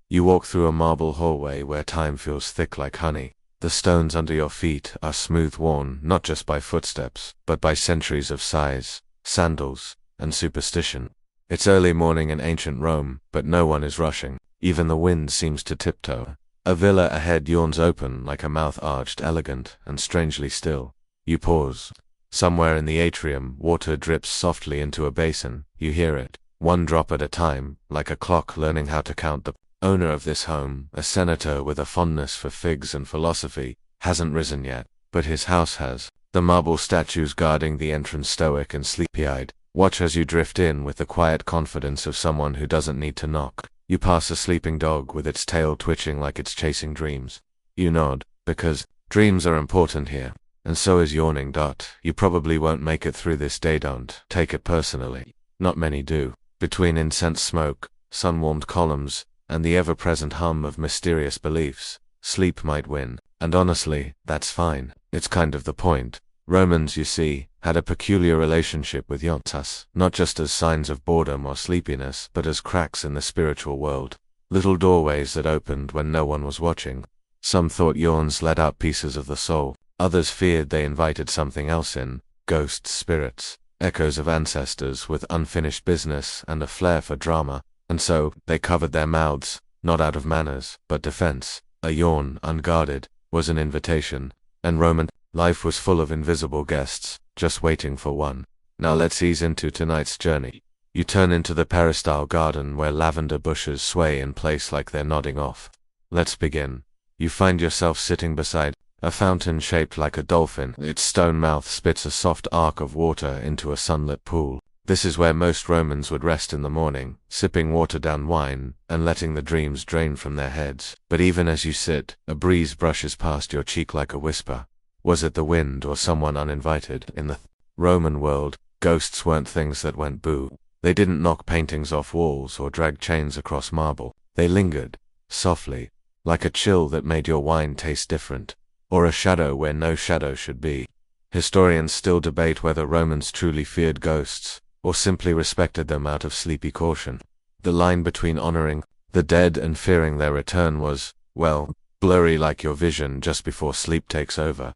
You walk through a marble hallway where time feels thick like honey. The stones under your feet are smooth worn not just by footsteps, but by centuries of sighs, sandals, and superstition. It's early morning in ancient Rome, but no one is rushing. Even the wind seems to tiptoe. A villa ahead yawns open like a mouth arched, elegant, and strangely still. You pause. Somewhere in the atrium, water drips softly into a basin. You hear it, one drop at a time, like a clock learning how to count. The owner of this home, a senator with a fondness for figs and philosophy, hasn't risen yet, but his house has. The marble statues guarding the entrance stoic and sleepy-eyed, watch as you drift in with the quiet confidence of someone who doesn't need to knock. You pass a sleeping dog with its tail twitching like it's chasing dreams. You nod, because dreams are important here, and so is Yawning. You probably won't make it through this day. Don't take it personally. Not many do. Between incense smoke, sun-warmed columns, and the ever-present hum of mysterious beliefs, sleep might win, and honestly, that's fine. It's kind of the point. Romans, you see, had a peculiar relationship with yawns, not just as signs of boredom or sleepiness, but as cracks in the spiritual world. Little doorways that opened when no one was watching. Some thought yawns let out pieces of the soul. Others feared they invited something else in, ghosts, spirits, echoes of ancestors with unfinished business and a flair for drama. And so, they covered their mouths, not out of manners, but defense. A yawn, unguarded, was an invitation, and Roman life was full of invisible guests, just waiting for one. Now let's ease into tonight's journey. You turn into the peristyle garden where lavender bushes sway in place like they're nodding off. Let's begin. You find yourself sitting beside a fountain shaped like a dolphin. Its stone mouth spits a soft arc of water into a sunlit pool. This is where most Romans would rest in the morning, sipping watered-down wine and letting the dreams drain from their heads. But even as you sit, a breeze brushes past your cheek like a whisper. Was it the wind or someone uninvited? In the Roman world, ghosts weren't things that went boo. They didn't knock paintings off walls or drag chains across marble. They lingered, softly, like a chill that made your wine taste different, or a shadow where no shadow should be. Historians still debate whether Romans truly feared ghosts, or simply respected them out of sleepy caution. The line between honoring the dead and fearing their return was, well, blurry like your vision just before sleep takes over.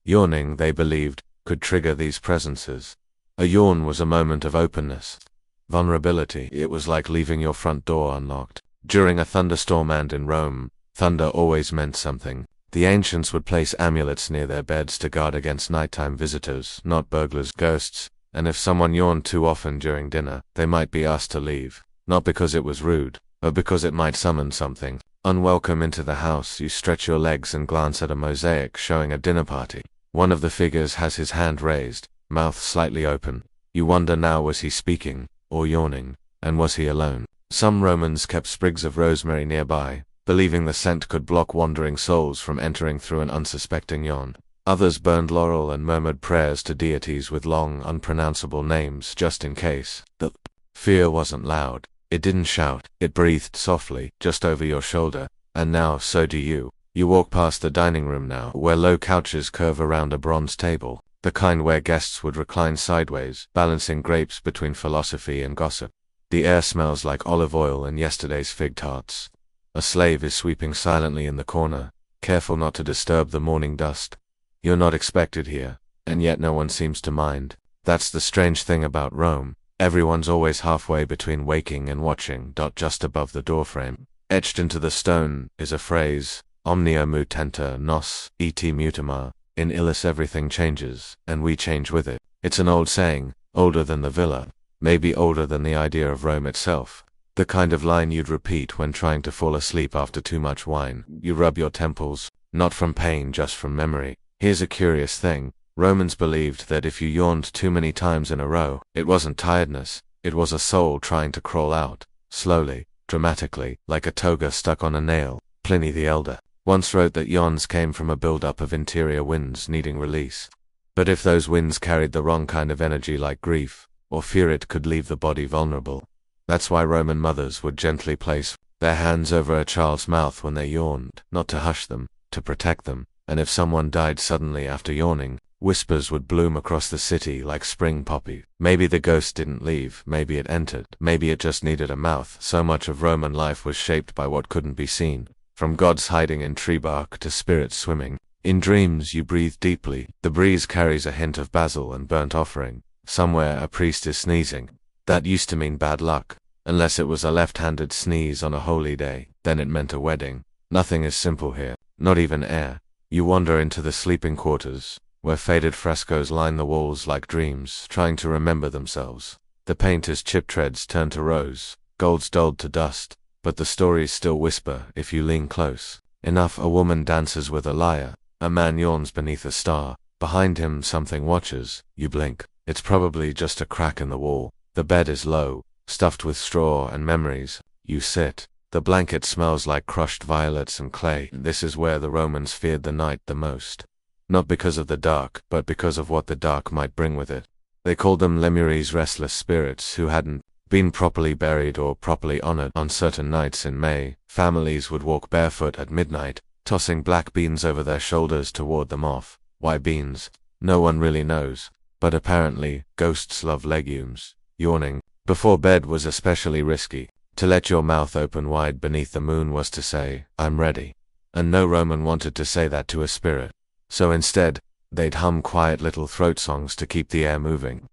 Yawning, they believed, could trigger these presences. A yawn was a moment of openness, vulnerability. It was like leaving your front door unlocked. During a thunderstorm, and in Rome, thunder always meant something. The ancients would place amulets near their beds to guard against nighttime visitors, not burglars, ghosts. And if someone yawned too often during dinner, they might be asked to leave, not because it was rude, but because it might summon something unwelcome into the house. You stretch your legs and glance at a mosaic showing a dinner party. One of the figures has his hand raised, mouth slightly open. You wonder now, was he speaking, or yawning, and was he alone? Some Romans kept sprigs of rosemary nearby, believing the scent could block wandering souls from entering through an unsuspecting yawn. Others burned laurel and murmured prayers to deities with long, unpronounceable names just in case. The fear wasn't loud. It didn't shout. It breathed softly, just over your shoulder. And now, so do you. You walk past the dining room now, where low couches curve around a bronze table, the kind where guests would recline sideways, balancing grapes between philosophy and gossip. The air smells like olive oil and yesterday's fig tarts. A slave is sweeping silently in the corner, careful not to disturb the morning dust. You're not expected here, and yet no one seems to mind. That's the strange thing about Rome. Everyone's always halfway between waking and watching. Just above the doorframe, etched into the stone, is a phrase, Omnia mutenta nos, et mutamur. In illis everything changes, and we change with it. It's an old saying, older than the villa, maybe older than the idea of Rome itself. The kind of line you'd repeat when trying to fall asleep after too much wine. You rub your temples, not from pain, just from memory. Here's a curious thing. Romans believed that if you yawned too many times in a row, it wasn't tiredness, it was a soul trying to crawl out, slowly, dramatically, like a toga stuck on a nail. Pliny the Elder once wrote that yawns came from a build-up of interior winds needing release. But if those winds carried the wrong kind of energy, like grief or fear, it could leave the body vulnerable. That's why Roman mothers would gently place their hands over a child's mouth when they yawned, not to hush them, to protect them. And if someone died suddenly after yawning, Whispers would bloom across the city like spring poppy. Maybe the ghost didn't leave, maybe it entered, maybe it just needed a mouth. So much of Roman life was shaped by what couldn't be seen, from gods hiding in tree bark to spirits swimming. In dreams you breathe deeply. The breeze carries a hint of basil and burnt offering. Somewhere a priest is sneezing. That used to mean bad luck. Unless it was a left-handed sneeze on a holy day, then it meant a wedding. Nothing is simple here, not even air. You wander into the sleeping quarters, where faded frescoes line the walls like dreams, trying to remember themselves. The paint is chip treads turned to rose, gold's dulled to dust, but the stories still whisper if you lean close enough. A woman dances with a lyre, a man yawns beneath a star. Behind him something watches. You blink. It's probably just a crack in the wall. The bed is low, stuffed with straw and memories. You sit. The blanket smells like crushed violets and clay. This is where the Romans feared the night the most. Not because of the dark, but because of what the dark might bring with it. They called them Lemures, restless spirits who hadn't been properly buried or properly honored. On certain nights in May, families would walk barefoot at midnight, tossing black beans over their shoulders to ward them off. Why beans? No one really knows. But apparently, ghosts love legumes. Yawning before bed was especially risky. To let your mouth open wide beneath the moon was to say, "I'm ready." And no Roman wanted to say that to a spirit. So instead, they'd hum quiet little throat songs to keep the air moving,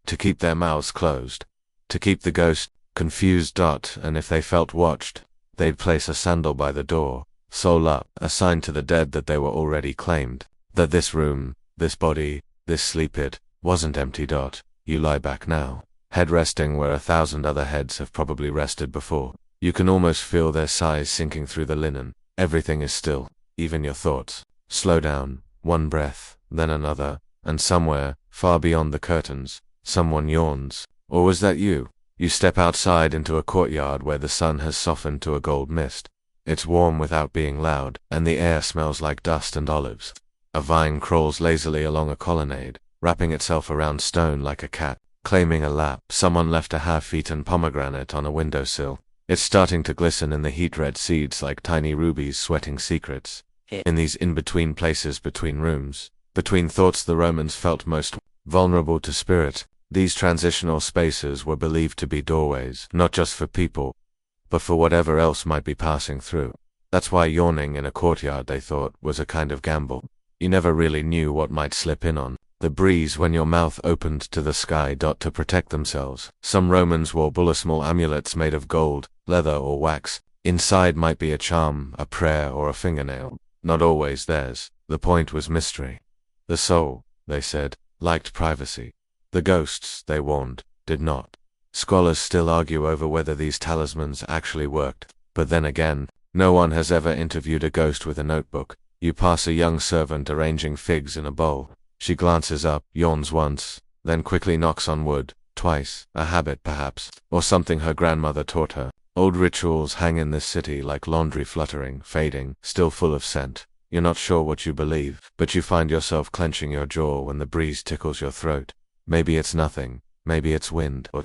to keep their mouths closed, to keep the ghost confused. And if they felt watched, they'd place a sandal by the door, soul up, a sign to the dead that they were already claimed, that this room, this body, this sleep pit, wasn't empty. You lie back now, head resting where 1,000 other heads have probably rested before. You can almost feel their sighs sinking through the linen. Everything is still, even your thoughts. Slow down. One breath, then another, and somewhere, far beyond the curtains, someone yawns. Or was that you? You step outside into a courtyard where the sun has softened to a gold mist. It's warm without being loud, and the air smells like dust and olives. A vine crawls lazily along a colonnade, wrapping itself around stone like a cat, claiming a lap. Someone left a half-eaten pomegranate on a windowsill. It's starting to glisten in the heat, red seeds like tiny rubies sweating secrets. In these in-between places between rooms, between thoughts, the Romans felt most vulnerable to spirit. These transitional spaces were believed to be doorways, not just for people, but for whatever else might be passing through. That's why yawning in a courtyard, they thought, was a kind of gamble. You never really knew what might slip in on the breeze when your mouth opened to the sky. To protect themselves, some Romans wore small amulets made of gold, leather, or wax. Inside might be a charm, a prayer, or a fingernail. Not always theirs. The point was mystery. The soul, they said, liked privacy. The ghosts, they warned, did not. Scholars still argue over whether these talismans actually worked. But then again, no one has ever interviewed a ghost with a notebook. You pass a young servant arranging figs in a bowl. She glances up, yawns once, then quickly knocks on wood, twice, a habit perhaps, or something her grandmother taught her. Old rituals hang in this city like laundry, fluttering, fading, still full of scent. You're not sure what you believe, but you find yourself clenching your jaw when the breeze tickles your throat. Maybe it's nothing, maybe it's wind, or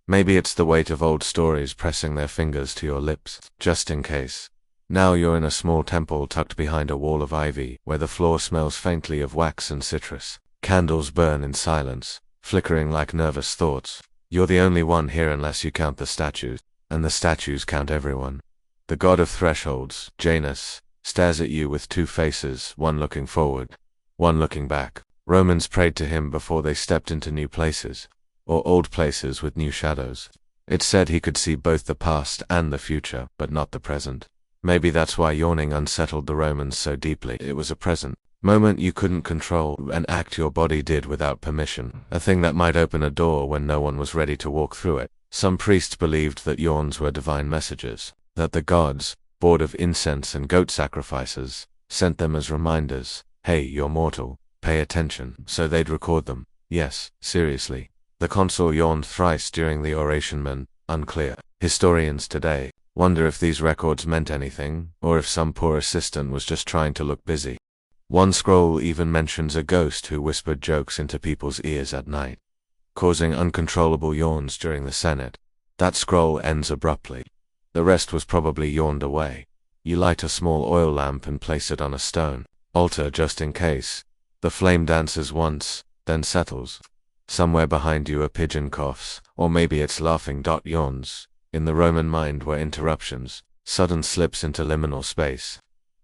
maybe it's the weight of old stories pressing their fingers to your lips, just in case. Now you're in a small temple tucked behind a wall of ivy, where the floor smells faintly of wax and citrus. Candles burn in silence, flickering like nervous thoughts. You're the only one here unless you count the statues. And the statues count everyone. The god of thresholds, Janus, stares at you with two faces, one looking forward, one looking back. Romans prayed to him before they stepped into new places, or old places with new shadows. It said he could see both the past and the future, but not the present. Maybe that's why yawning unsettled the Romans so deeply. It was a present moment you couldn't control, an act your body did without permission, a thing that might open a door when no one was ready to walk through it. Some priests believed that yawns were divine messages, that the gods, bored of incense and goat sacrifices, sent them as reminders. Hey, you're mortal, pay attention. So they'd record them. Yes, seriously. The consul yawned thrice during the oration. Unclear. Historians today wonder if these records meant anything, or if some poor assistant was just trying to look busy. One scroll even mentions a ghost who whispered jokes into people's ears at night, causing uncontrollable yawns during the Senate. That scroll ends abruptly. The rest was probably yawned away. You light a small oil lamp and place it on a stone altar just in case. The flame dances once, then settles. Somewhere behind you a pigeon coughs, or maybe it's laughing. Yawns, in the Roman mind, were interruptions, sudden slips into liminal space.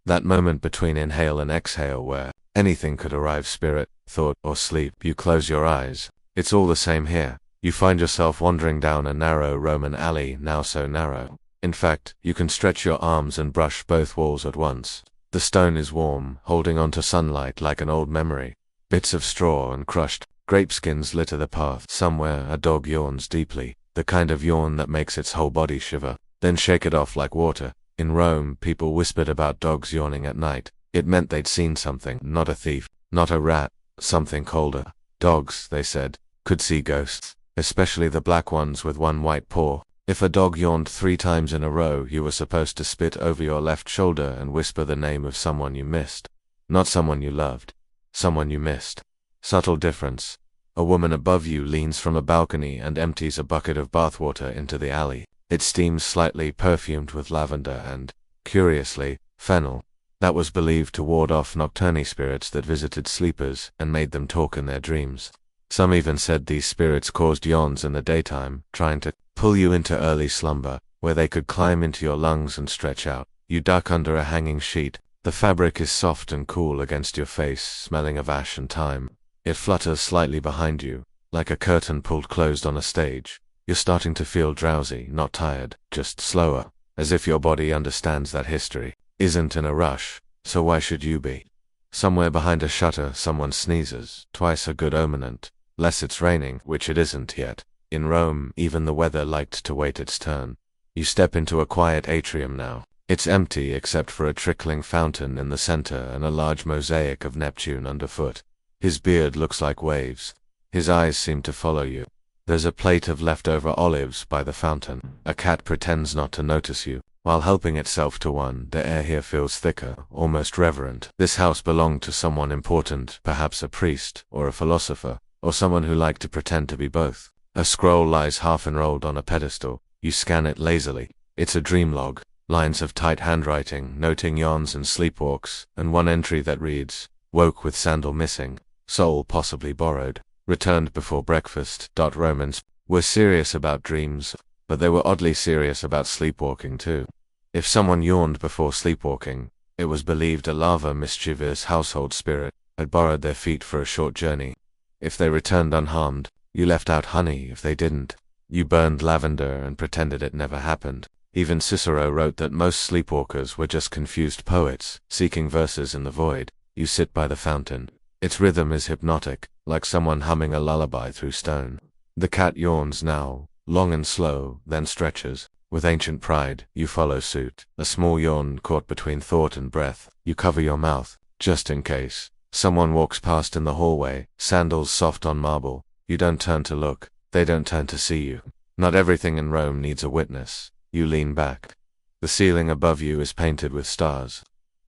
That moment between inhale and exhale where anything could arrive, spirit, thought, or sleep. You close your eyes. It's all the same here. You find yourself wandering down a narrow Roman alley, now so narrow. In fact, you can stretch your arms and brush both walls at once. The stone is warm, holding on to sunlight like an old memory. Bits of straw and crushed grapeskins litter the path. Somewhere a dog yawns deeply, the kind of yawn that makes its whole body shiver, then shake it off like water. In Rome, people whispered about dogs yawning at night. It meant they'd seen something, not a thief, not a rat, something colder. Dogs, they said, could see ghosts, especially the black ones with one white paw. If a dog yawned 3 times in a row, you were supposed to spit over your left shoulder and whisper the name of someone you missed. Not someone you loved, someone you missed. Subtle difference. A woman above you leans from a balcony and empties a bucket of bathwater into the alley. It steams slightly, perfumed with lavender and, curiously, fennel. That was believed to ward off nocturnal spirits that visited sleepers and made them talk in their dreams. Some even said these spirits caused yawns in the daytime, trying to pull you into early slumber, where they could climb into your lungs and stretch out. You duck under a hanging sheet. The fabric is soft and cool against your face, smelling of ash and thyme. It flutters slightly behind you, like a curtain pulled closed on a stage. You're starting to feel drowsy, not tired, just slower, as if your body understands that history isn't in a rush, so why should you be? Somewhere behind a shutter someone sneezes, twice a good omen, unless it's raining, which it isn't yet. In Rome, even the weather liked to wait its turn. You step into a quiet atrium now. It's empty except for a trickling fountain in the center and a large mosaic of Neptune underfoot. His beard looks like waves. His eyes seem to follow you. There's a plate of leftover olives by the fountain. A cat pretends not to notice you, while helping itself to one. The air here feels thicker, almost reverent. This house belonged to someone important, perhaps a priest, or a philosopher, or someone who liked to pretend to be both. A scroll lies half enrolled on a pedestal. You scan it lazily. It's a dream log. Lines of tight handwriting, noting yawns and sleepwalks, and one entry that reads, "Woke with sandal missing. Soul possibly borrowed. Returned before breakfast." Romans were serious about dreams, but they were oddly serious about sleepwalking too. If someone yawned before sleepwalking, it was believed a lava mischievous household spirit had borrowed their feet for a short journey. If they returned unharmed, you left out honey. If they didn't, you burned lavender and pretended it never happened. Even Cicero wrote that most sleepwalkers were just confused poets, seeking verses in the void. You sit by the fountain. Its rhythm is hypnotic, like someone humming a lullaby through stone. The cat yawns now, long and slow, then stretches. With ancient pride, you follow suit. A small yawn caught between thought and breath. You cover your mouth, just in case. Someone walks past in the hallway, sandals soft on marble. You don't turn to look. They don't turn to see you. Not everything in Rome needs a witness. You lean back. The ceiling above you is painted with stars.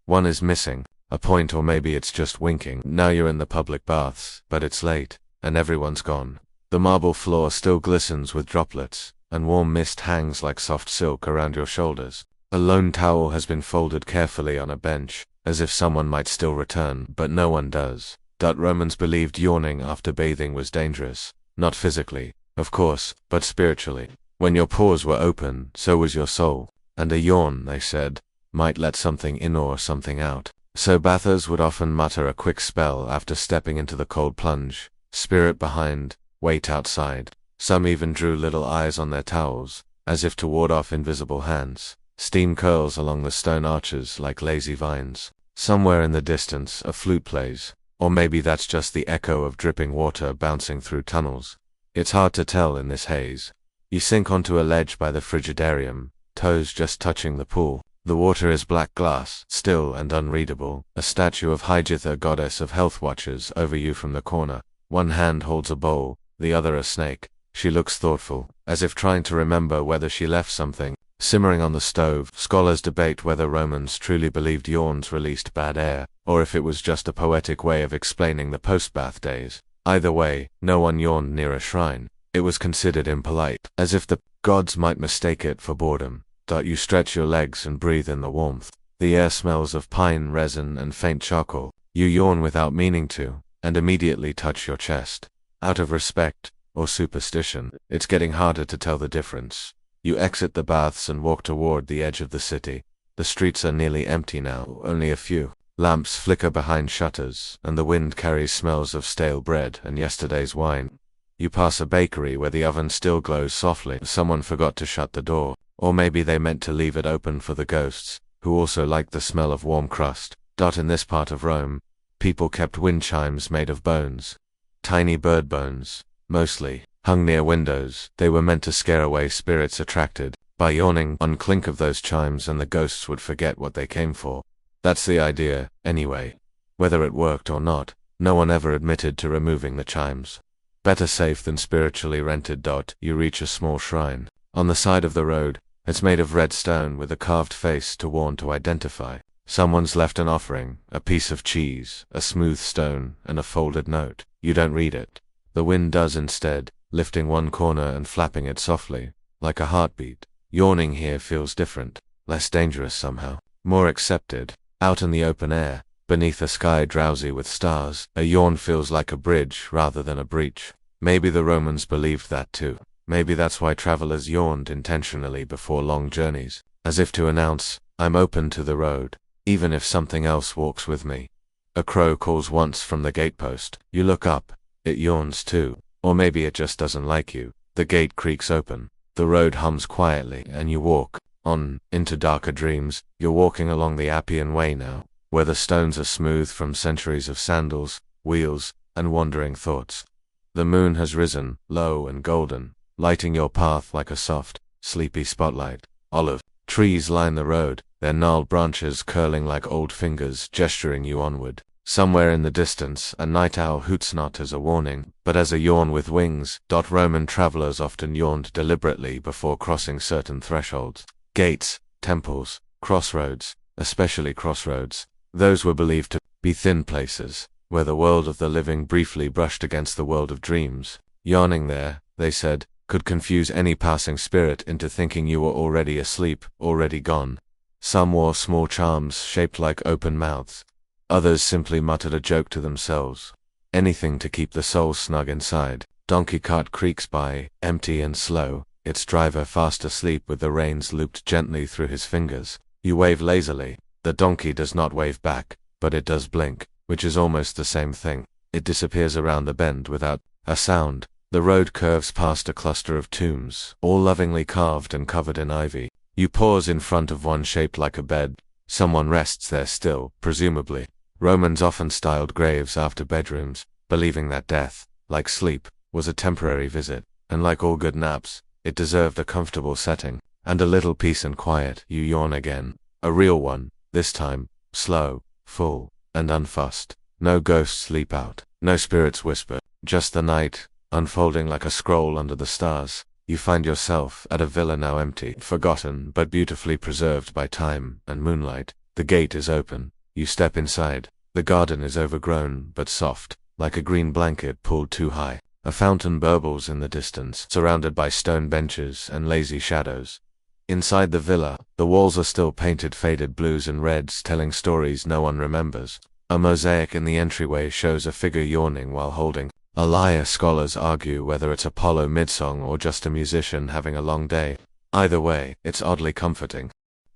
One is missing, a point, or maybe it's just winking. Now you're in the public baths, but it's late, and everyone's gone. The marble floor still glistens with droplets, and warm mist hangs like soft silk around your shoulders. A lone towel has been folded carefully on a bench, as if someone might still return, but no one does. Romans believed yawning after bathing was dangerous, not physically, of course, but spiritually. When your pores were open, so was your soul, and a yawn, they said, might let something in or something out. So bathers would often mutter a quick spell after stepping into the cold plunge. Spirit behind, wait outside. Some even drew little eyes on their towels, as if to ward off invisible hands. Steam curls along the stone arches like lazy vines. Somewhere in the distance, a flute plays, or maybe that's just the echo of dripping water bouncing through tunnels. It's hard to tell in this haze. You sink onto a ledge by the frigidarium, toes just touching the pool. The water is black glass, still and unreadable. A statue of Hygitha, goddess of health, watches over you from the corner. One hand holds a bowl, the other a snake. She looks thoughtful, as if trying to remember whether she left something. Simmering on the stove, scholars debate whether Romans truly believed yawns released bad air, or if it was just a poetic way of explaining the post-bath days. Either way, no one yawned near a shrine. It was considered impolite, as if the gods might mistake it for boredom. You stretch your legs and breathe in the warmth. The air smells of pine, resin, and faint charcoal. You yawn without meaning to, and immediately touch your chest. Out of respect, or superstition, it's getting harder to tell the difference. You exit the baths and walk toward the edge of the city. The streets are nearly empty now, only a few. Lamps flicker behind shutters, and the wind carries smells of stale bread and yesterday's wine. You pass a bakery where the oven still glows softly. Someone forgot to shut the door, or maybe they meant to leave it open for the ghosts, who also like the smell of warm crust. In this part of Rome, people kept wind chimes made of bones. Tiny bird bones, mostly, hung near windows. They were meant to scare away spirits attracted by yawning on clink of those chimes, and the ghosts would forget what they came for. That's the idea, anyway. Whether it worked or not, no one ever admitted to removing the chimes. Better safe than spiritually rented. You reach a small shrine. On the side of the road, it's made of red stone with a carved face to warn to identify. Someone's left an offering, a piece of cheese, a smooth stone, and a folded note. You don't read it. The wind does instead, lifting one corner and flapping it softly, like a heartbeat. Yawning here feels different, less dangerous somehow, more accepted. Out in the open air, beneath a sky drowsy with stars, a yawn feels like a bridge rather than a breach. Maybe the Romans believed that too. Maybe that's why travelers yawned intentionally before long journeys, as if to announce, I'm open to the road, even if something else walks with me. A crow calls once from the gatepost. You look up. It yawns too. Or maybe it just doesn't like you. The gate creaks open. The road hums quietly, and you walk on into darker dreams. You're walking along the Appian Way now, where the stones are smooth from centuries of sandals, wheels, and wandering thoughts. The moon has risen, low and golden, lighting your path like a soft, sleepy spotlight. Olive trees line the road, their gnarled branches curling like old fingers gesturing you onward. Somewhere in the distance, a night owl hoots not as a warning, but as a yawn with wings. Roman travelers often yawned deliberately before crossing certain thresholds. Gates, temples, crossroads, especially crossroads. Those were believed to be thin places, where the world of the living briefly brushed against the world of dreams. Yawning there, they said, could confuse any passing spirit into thinking you were already asleep, already gone. Some wore small charms shaped like open mouths. Others simply muttered a joke to themselves. Anything to keep the soul snug inside. Donkey cart creaks by, empty and slow, its driver fast asleep with the reins looped gently through his fingers. You wave lazily. The donkey does not wave back, but it does blink, which is almost the same thing. It disappears around the bend without a sound. The road curves past a cluster of tombs, all lovingly carved and covered in ivy. You pause in front of one shaped like a bed. Someone rests there still, presumably. Romans often styled graves after bedrooms, believing that death, like sleep, was a temporary visit, and like all good naps, it deserved a comfortable setting, and a little peace and quiet. You yawn again. A real one, this time, slow, full, and unfussed. No ghosts leap out, no spirits whisper, just the night, unfolding like a scroll under the stars. You find yourself at a villa now empty, forgotten, but beautifully preserved by time and moonlight. The gate is open. You step inside. The garden is overgrown, but soft, like a green blanket pulled too high. A fountain burbles in the distance, surrounded by stone benches and lazy shadows. Inside the villa, the walls are still painted faded blues and reds, telling stories no one remembers. A mosaic in the entryway shows a figure yawning while holding a lyre. Scholars argue whether it's Apollo midsong or just a musician having a long day. Either way, it's oddly comforting.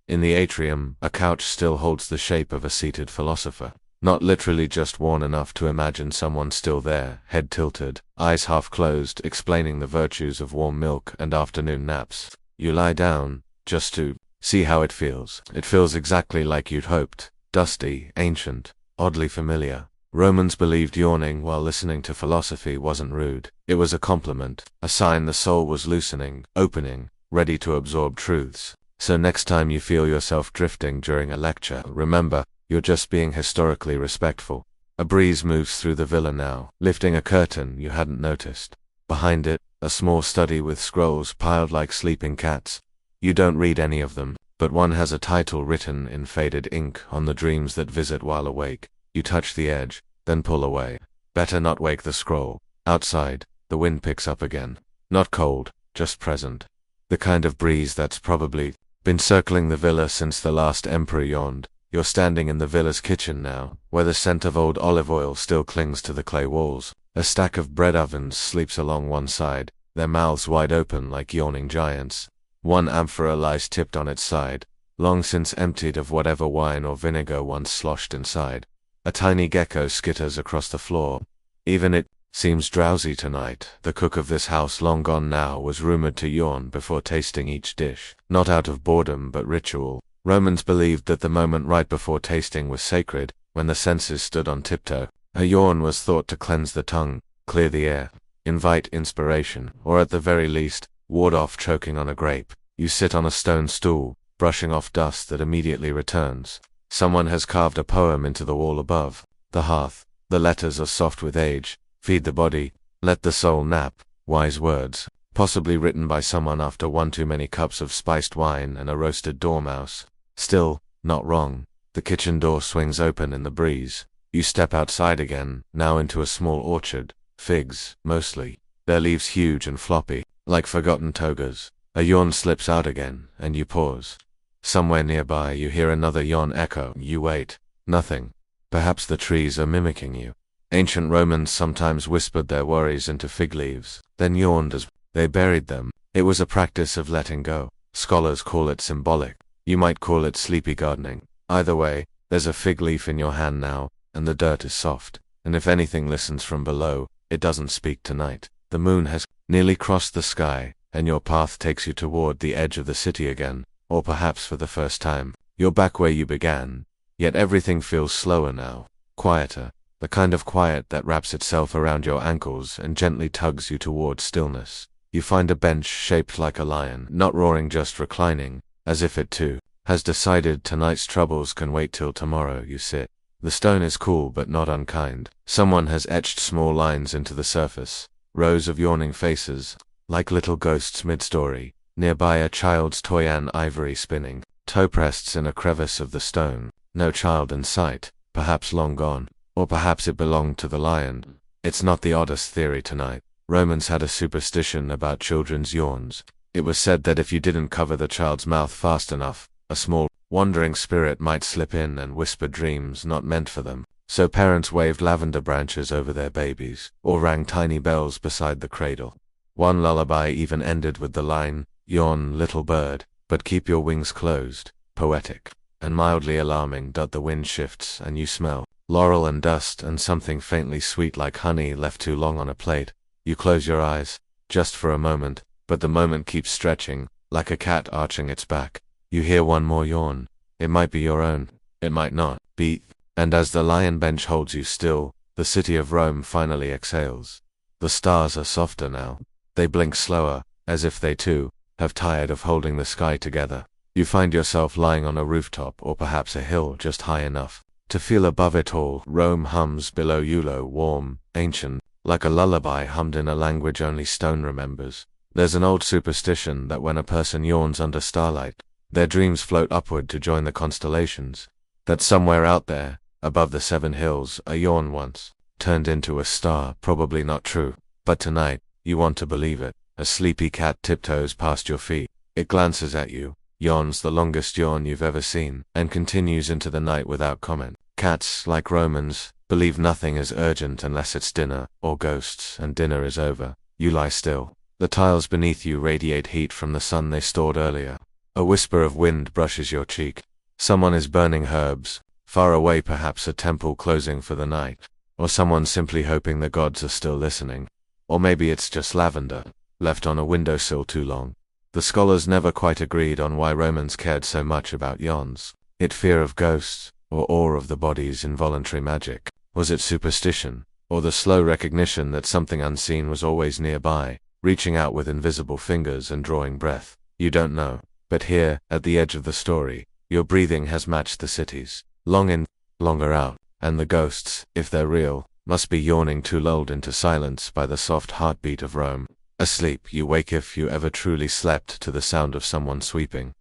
In the atrium, a couch still holds the shape of a seated philosopher. Not literally, just worn enough to imagine someone still there, head tilted, eyes half closed, explaining the virtues of warm milk and afternoon naps. You lie down, just to see how it feels. It feels exactly like you'd hoped. Dusty, ancient, oddly familiar. Romans believed yawning while listening to philosophy wasn't rude. It was a compliment, a sign the soul was loosening, opening, ready to absorb truths. So next time you feel yourself drifting during a lecture, remember, you're just being historically respectful. A breeze moves through the villa now, lifting a curtain you hadn't noticed. Behind it, a small study with scrolls piled like sleeping cats. You don't read any of them, but one has a title written in faded ink on the dreams that visit while awake. You touch the edge, then pull away. Better not wake the scroll. Outside, the wind picks up again. Not cold, just present. The kind of breeze that's probably been circling the villa since the last emperor yawned. You're standing in the villa's kitchen now, where the scent of old olive oil still clings to the clay walls. A stack of bread ovens sleeps along one side, their mouths wide open like yawning giants. One amphora lies tipped on its side, long since emptied of whatever wine or vinegar once sloshed inside. A tiny gecko skitters across the floor. Even it seems drowsy tonight. The cook of this house, long gone now, was rumored to yawn before tasting each dish, not out of boredom but ritual. Romans believed that the moment right before tasting was sacred, when the senses stood on tiptoe. A yawn was thought to cleanse the tongue, clear the air, invite inspiration, or at the very least, ward off choking on a grape. You sit on a stone stool, brushing off dust that immediately returns. Someone has carved a poem into the wall above. The hearth. The letters are soft with age. Feed the body, let the soul nap. Wise words, possibly written by someone after one too many cups of spiced wine and a roasted dormouse. Still, not wrong. The kitchen door swings open in the breeze. You step outside again, now into a small orchard. Figs, mostly. Their leaves huge and floppy, like forgotten togas. A yawn slips out again, and you pause. Somewhere nearby you hear another yawn echo. You wait. Nothing. Perhaps the trees are mimicking you. Ancient Romans sometimes whispered their worries into fig leaves, then yawned as they buried them. It was a practice of letting go. Scholars call it symbolic. You might call it sleepy gardening. Either way, there's a fig leaf in your hand now, and the dirt is soft. And if anything listens from below, it doesn't speak tonight. The moon has nearly crossed the sky, and your path takes you toward the edge of the city again, or perhaps for the first time. You're back where you began, yet everything feels slower now, quieter, the kind of quiet that wraps itself around your ankles and gently tugs you toward stillness. You find a bench shaped like a lion, not roaring, just reclining, as if it too has decided tonight's troubles can wait till tomorrow. You sit. The stone is cool but not unkind. Someone has etched small lines into the surface, rows of yawning faces, like little ghosts mid-story. Nearby a child's toy an ivory spinning, toe pressed in a crevice of the stone. No child in sight, perhaps long gone, or perhaps it belonged to the lion. It's not the oddest theory tonight. Romans had a superstition about children's yawns. It was said that if you didn't cover the child's mouth fast enough, a small, wandering spirit might slip in and whisper dreams not meant for them. So parents waved lavender branches over their babies, or rang tiny bells beside the cradle. One lullaby even ended with the line, "Yawn, little bird, but keep your wings closed." Poetic and mildly alarming. The wind shifts and you smell laurel and dust and something faintly sweet like honey left too long on a plate. You close your eyes, just for a moment, but the moment keeps stretching, like a cat arching its back. You hear one more yawn. It might be your own. It might not be. And as the lion bench holds you still, the city of Rome finally exhales. The stars are softer now. They blink slower, as if they too have tired of holding the sky together. You find yourself lying on a rooftop or perhaps a hill just high enough to feel above it all. Rome hums below you, low, warm, ancient, like a lullaby hummed in a language only stone remembers. There's an old superstition that when a person yawns under starlight, their dreams float upward to join the constellations. That somewhere out there, above the 7 hills, a yawn once turned into a star. Probably not true, but tonight, you want to believe it. A sleepy cat tiptoes past your feet. It glances at you, yawns the longest yawn you've ever seen, and continues into the night without comment. Cats, like Romans, believe nothing is urgent unless it's dinner, or ghosts, and dinner is over. You lie still. The tiles beneath you radiate heat from the sun they stored earlier. A whisper of wind brushes your cheek. Someone is burning herbs. Far away, perhaps a temple closing for the night. Or someone simply hoping the gods are still listening. Or maybe it's just lavender, left on a windowsill too long. The scholars never quite agreed on why Romans cared so much about yawns. It fear of ghosts, or awe of the body's involuntary magic? Was it superstition, or the slow recognition that something unseen was always nearby, reaching out with invisible fingers and drawing breath? You don't know. But here, at the edge of the story, your breathing has matched the city's. Long in, longer out, and the ghosts, if they're real, must be yawning too, lulled into silence by the soft heartbeat of Rome. Asleep, you wake if you ever truly slept to the sound of someone sweeping.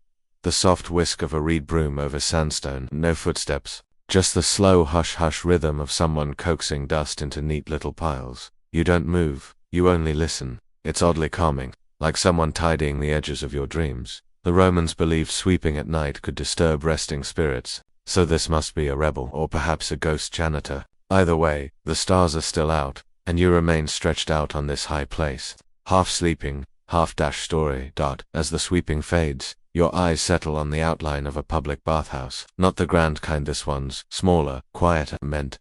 The soft whisk of a reed broom over sandstone, no footsteps, just the slow hush-hush rhythm of someone coaxing dust into neat little piles. You don't move, you only listen. It's oddly calming, like someone tidying the edges of your dreams. The Romans believed sweeping at night could disturb resting spirits, So this must be a rebel, or perhaps a ghost janitor. Either way, the stars are still out, and you remain stretched out on this high place, half sleeping, half story. As the sweeping fades, your eyes settle on the outline of a public bathhouse. Not the grand kind, this one's smaller, quieter, meant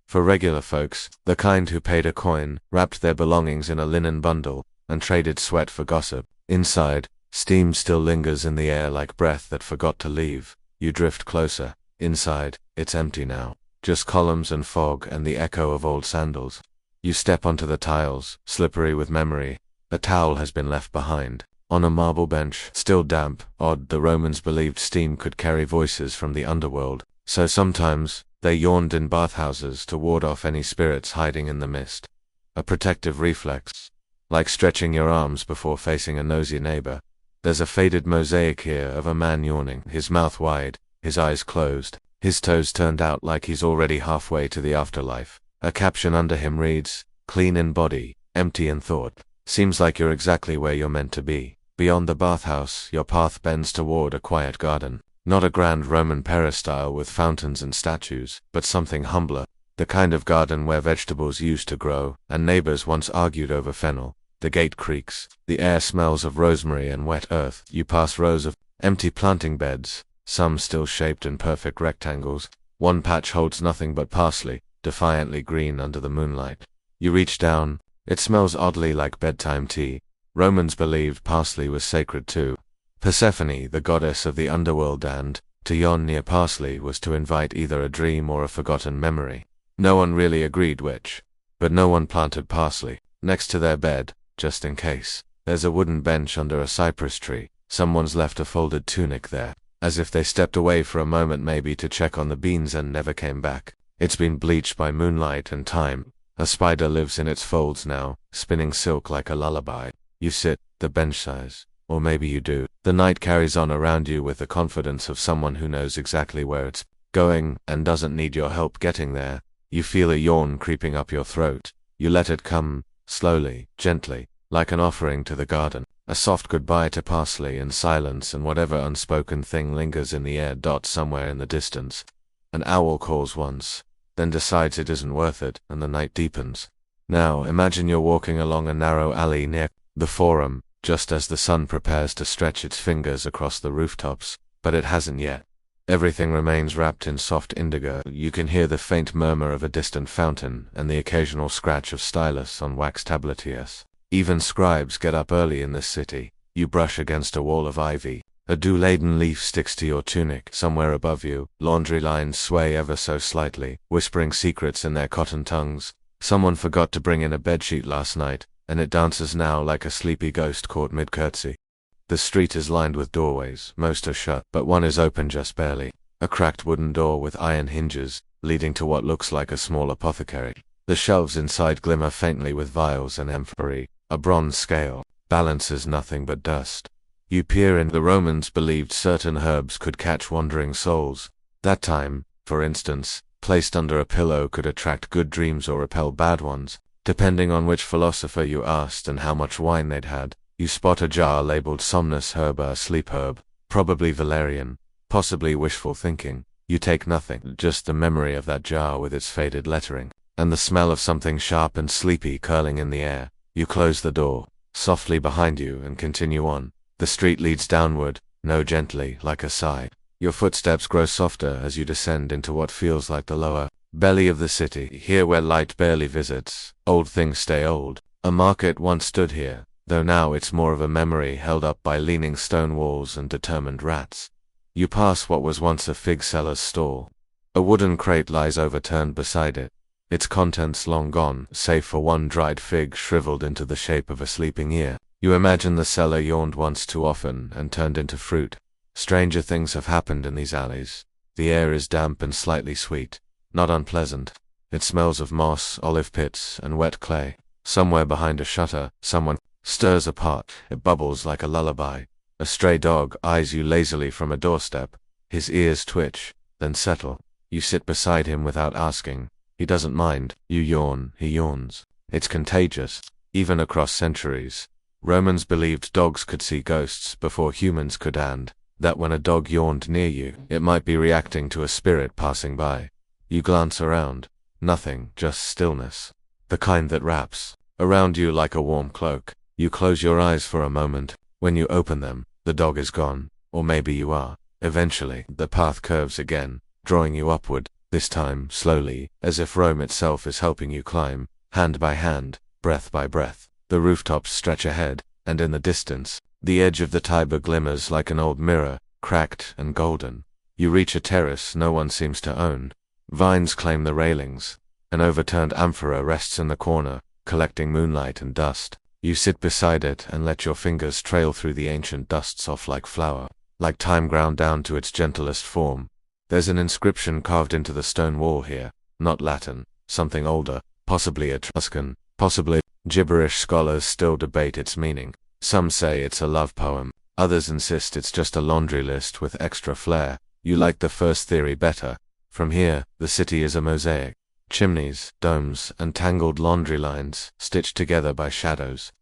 for regular folks, the kind who paid a coin, wrapped their belongings in a linen bundle, and traded sweat for gossip. Inside, steam still lingers in the air like breath that forgot to leave. You drift closer. Inside, it's empty now. Just columns and fog and the echo of old sandals. You step onto the tiles, slippery with memory. A towel has been left behind. On a marble bench, still damp, odd, the Romans believed steam could carry voices from the underworld, so sometimes they yawned in bathhouses to ward off any spirits hiding in the mist. A protective reflex, like stretching your arms before facing a nosy neighbor. There's a faded mosaic here of a man yawning, his mouth wide, his eyes closed, his toes turned out like he's already halfway to the afterlife. A caption under him reads, "Clean in body, empty in thought." Seems like you're exactly where you're meant to be. Beyond the bathhouse, your path bends toward a quiet garden. Not a grand Roman peristyle with fountains and statues, but something humbler. The kind of garden where vegetables used to grow, and neighbors once argued over fennel. The gate creaks. The air smells of rosemary and wet earth. You pass rows of empty planting beds, some still shaped in perfect rectangles. One patch holds nothing but parsley, defiantly green under the moonlight. You reach down. It smells oddly like bedtime tea. Romans believed parsley was sacred too. Persephone, the goddess of the underworld, and to yawn near parsley was to invite either a dream or a forgotten memory. No one really agreed which, but no one planted parsley next to their bed, just in case. There's a wooden bench under a cypress tree. Someone's left a folded tunic there, as if they stepped away for a moment maybe to check on the beans and never came back. It's been bleached by moonlight and time. A spider lives in its folds now, spinning silk like a lullaby. You sit, the bench sighs. Or maybe you do. The night carries on around you with the confidence of someone who knows exactly where it's going and doesn't need your help getting there. You feel a yawn creeping up your throat. You let it come, slowly, gently, like an offering to the garden. A soft goodbye to parsley and silence and whatever unspoken thing lingers in the air. Somewhere in the distance, an owl calls once, then decides it isn't worth it, and the night deepens. Now imagine you're walking along a narrow alley near the Forum, just as the sun prepares to stretch its fingers across the rooftops, but it hasn't yet. Everything remains wrapped in soft indigo. You can hear the faint murmur of a distant fountain and the occasional scratch of stylus on wax tablets. Even scribes get up early in this city. You brush against a wall of ivy. A dew-laden leaf sticks to your tunic. Somewhere above you, laundry lines sway ever so slightly, whispering secrets in their cotton tongues. Someone forgot to bring in a bedsheet last night, and it dances now like a sleepy ghost caught mid-curtsy. The street is lined with doorways. Most are shut, but one is open just barely. A cracked wooden door with iron hinges, leading to what looks like a small apothecary. The shelves inside glimmer faintly with vials and amphorae. A bronze scale balances nothing but dust. You peer in. The Romans believed certain herbs could catch wandering souls. That time, for instance, placed under a pillow could attract good dreams or repel bad ones. Depending on which philosopher you asked and how much wine they'd had. You spot a jar labeled Somnus Herba, sleep herb, probably valerian, possibly wishful thinking. You take nothing, just the memory of that jar with its faded lettering, and the smell of something sharp and sleepy curling in the air. You close the door, softly behind you, and continue on. The street leads downward, no gently, like a sigh. Your footsteps grow softer as you descend into what feels like the lower belly of the city, here where light barely visits. Old things stay old. A market once stood here, though now it's more of a memory held up by leaning stone walls and determined rats. You pass what was once a fig seller's stall. A wooden crate lies overturned beside it, its contents long gone, save for one dried fig shriveled into the shape of a sleeping ear. You imagine the seller yawned once too often and turned into fruit. Stranger things have happened in these alleys. The air is damp and slightly sweet, not unpleasant. It smells of moss, olive pits, and wet clay. Somewhere behind a shutter, someone stirs a pot. It bubbles like a lullaby. A stray dog eyes you lazily from a doorstep. His ears twitch, then settle. You sit beside him without asking. He doesn't mind. You yawn, he yawns. It's contagious, even across centuries. Romans believed dogs could see ghosts before humans could, and that when a dog yawned near you, it might be reacting to a spirit passing by. You glance around. Nothing, just stillness. The kind that wraps around you like a warm cloak. You close your eyes for a moment. When you open them, the dog is gone. Or maybe you are. Eventually, the path curves again, drawing you upward, this time slowly, as if Rome itself is helping you climb, hand by hand, breath by breath. The rooftops stretch ahead, and in the distance, the edge of the Tiber glimmers like an old mirror, cracked and golden. You reach a terrace no one seems to own. Vines claim the railings. An overturned amphora rests in the corner, collecting moonlight and dust. You sit beside it and let your fingers trail through the ancient dusts off like flour, like time ground down to its gentlest form. There's an inscription carved into the stone wall here, not Latin, something older, possibly Etruscan, possibly gibberish. Scholars still debate its meaning. Some say it's a love poem, others insist it's just a laundry list with extra flair. You like the first theory better. From here, the city is a mosaic. Chimneys, domes, and tangled laundry lines, stitched together by shadows.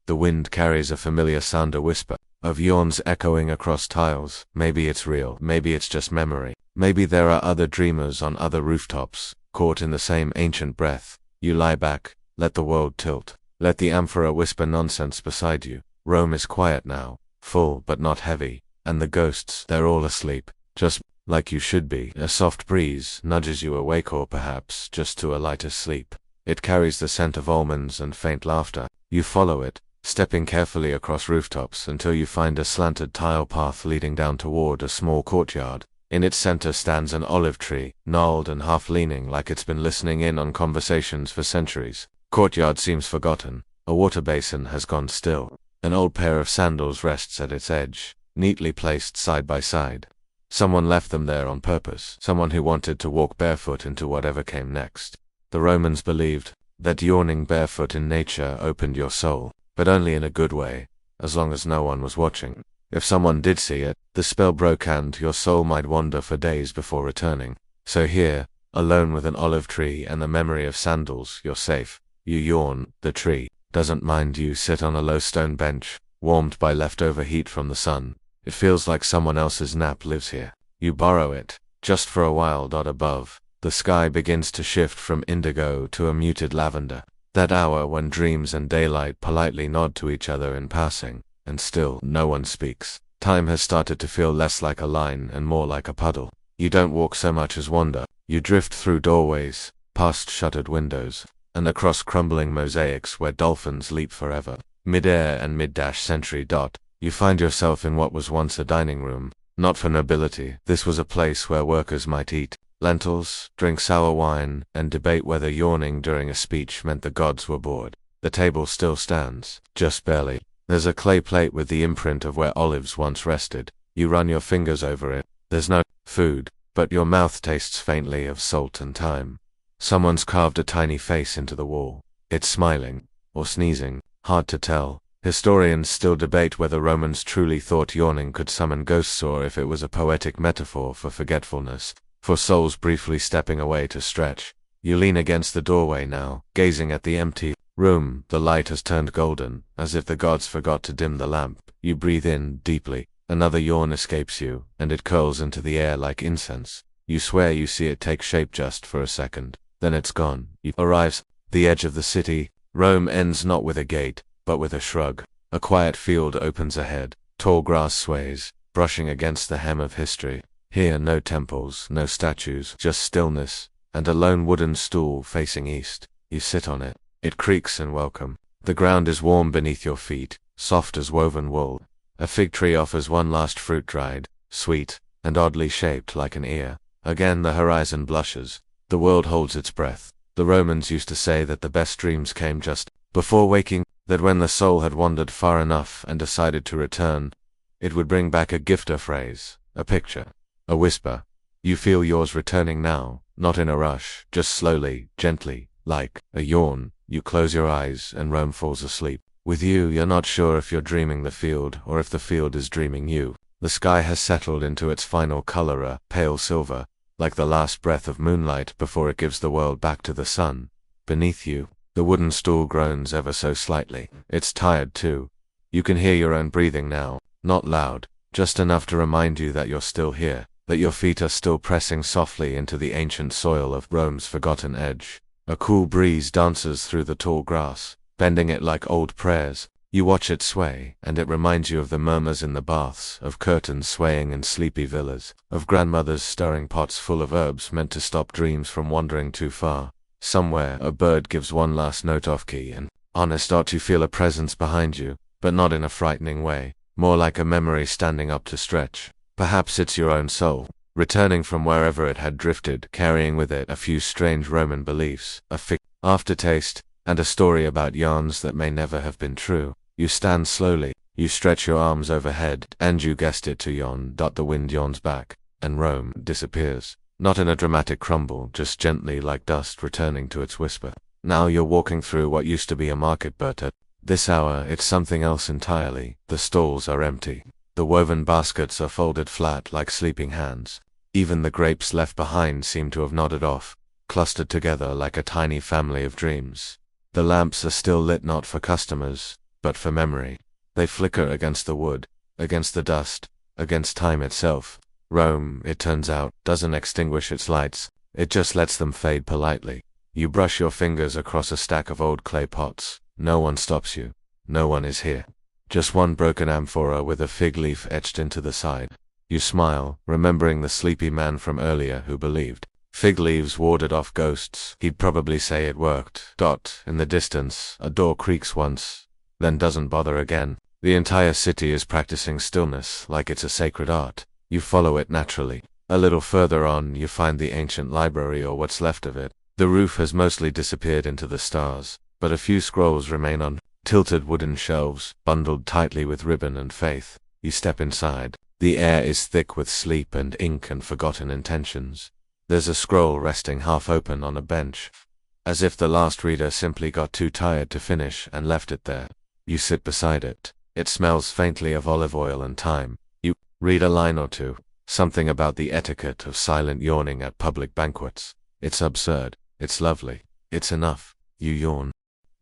The wind carries a familiar sound, a whisper of yawns echoing across tiles. Maybe it's real, maybe it's just memory. Maybe there are other dreamers on other rooftops, caught in the same ancient breath. You lie back, let the world tilt. Let the amphora whisper nonsense beside you. Rome is quiet now, full but not heavy, and the ghosts, they're all asleep, just like you should be. A soft breeze nudges you awake, or perhaps just to a lighter sleep. It carries the scent of almonds and faint laughter. You follow it, stepping carefully across rooftops until you find a slanted tile path leading down toward a small courtyard. In its center stands an olive tree, gnarled and half-leaning like it's been listening in on conversations for centuries. Courtyard seems forgotten. A water basin has gone still. An old pair of sandals rests at its edge, neatly placed side by side. Someone left them there on purpose, someone who wanted to walk barefoot into whatever came next. The Romans believed that yawning barefoot in nature opened your soul, but only in a good way, as long as no one was watching. If someone did see it, the spell broke and your soul might wander for days before returning. So here, alone with an olive tree and the memory of sandals, you're safe. You yawn. The tree doesn't mind. You sit on a low stone bench, warmed by leftover heat from the sun. It feels like someone else's nap lives here. You borrow it, just for a while. Above, the sky begins to shift from indigo to a muted lavender. That hour when dreams and daylight politely nod to each other in passing, and still no one speaks. Time has started to feel less like a line and more like a puddle. You don't walk so much as wander. You drift through doorways, past shuttered windows, and across crumbling mosaics where dolphins leap forever. Mid-air and mid-century. You find yourself in what was once a dining room. Not for nobility, this was a place where workers might eat lentils, drink sour wine, and debate whether yawning during a speech meant the gods were bored. The table still stands, just barely. There's a clay plate with the imprint of where olives once rested. You run your fingers over it. There's no food, but your mouth tastes faintly of salt and thyme. Someone's carved a tiny face into the wall. It's smiling, or sneezing, hard to tell. Historians still debate whether Romans truly thought yawning could summon ghosts or if it was a poetic metaphor for forgetfulness, for souls briefly stepping away to stretch. You lean against the doorway now, gazing at the empty room. The light has turned golden, as if the gods forgot to dim the lamp. You breathe in deeply. Another yawn escapes you, and it curls into the air like incense. You swear you see it take shape just for a second. Then it's gone. You arrive at the edge of the city. Rome ends not with a gate, but with a shrug. A quiet field opens ahead. Tall grass sways, brushing against the hem of history. Here no temples, no statues, just stillness, and a lone wooden stool facing east. You sit on it. It creaks in welcome. The ground is warm beneath your feet, soft as woven wool. A fig tree offers one last fruit, dried, sweet, and oddly shaped like an ear. Again the horizon blushes. The world holds its breath. The Romans used to say that the best dreams came just before waking, that when the soul had wandered far enough and decided to return, it would bring back a gift, a phrase, a picture, a whisper. You feel yours returning now, not in a rush, just slowly, gently, like a yawn. You close your eyes and Rome falls asleep. With you, you're not sure if you're dreaming the field or if the field is dreaming you. The sky has settled into its final color, a pale silver, like the last breath of moonlight before it gives the world back to the sun. Beneath you, the wooden stool groans ever so slightly. It's tired too. You can hear your own breathing now, not loud, just enough to remind you that you're still here, that your feet are still pressing softly into the ancient soil of Rome's forgotten edge. A cool breeze dances through the tall grass, bending it like old prayers. You watch it sway, and it reminds you of the murmurs in the baths, of curtains swaying in sleepy villas, of grandmothers stirring pots full of herbs meant to stop dreams from wandering too far. Somewhere, a bird gives one last note off key, and, honest, you feel a presence behind you, but not in a frightening way, more like a memory standing up to stretch. Perhaps it's your own soul, returning from wherever it had drifted, carrying with it a few strange Roman beliefs, a aftertaste, and a story about yarns that may never have been true. You stand slowly, you stretch your arms overhead, and you guessed it, to yawn. The wind yawns back, and Rome disappears. Not in a dramatic crumble, just gently like dust returning to its whisper. Now you're walking through what used to be a market, but at this hour it's something else entirely. The stalls are empty. The woven baskets are folded flat like sleeping hands. Even the grapes left behind seem to have nodded off, clustered together like a tiny family of dreams. The lamps are still lit, not for customers, but for memory. They flicker against the wood, against the dust, against time itself. Rome, it turns out, doesn't extinguish its lights, it just lets them fade politely. You brush your fingers across a stack of old clay pots. No one stops you. No one is here. Just one broken amphora with a fig leaf etched into the side. You smile, remembering the sleepy man from earlier who believed fig leaves warded off ghosts. He'd probably say it worked. In the distance, a door creaks once, then doesn't bother again. The entire city is practicing stillness like it's a sacred art. You follow it naturally. A little further on, you find the ancient library, or what's left of it. The roof has mostly disappeared into the stars, but a few scrolls remain on tilted wooden shelves, bundled tightly with ribbon and faith. You step inside. The air is thick with sleep and ink and forgotten intentions. There's a scroll resting half open on a bench, as if the last reader simply got too tired to finish and left it there. You sit beside it. It smells faintly of olive oil and thyme. You read a line or two, something about the etiquette of silent yawning at public banquets. It's absurd. It's lovely. It's enough. You yawn.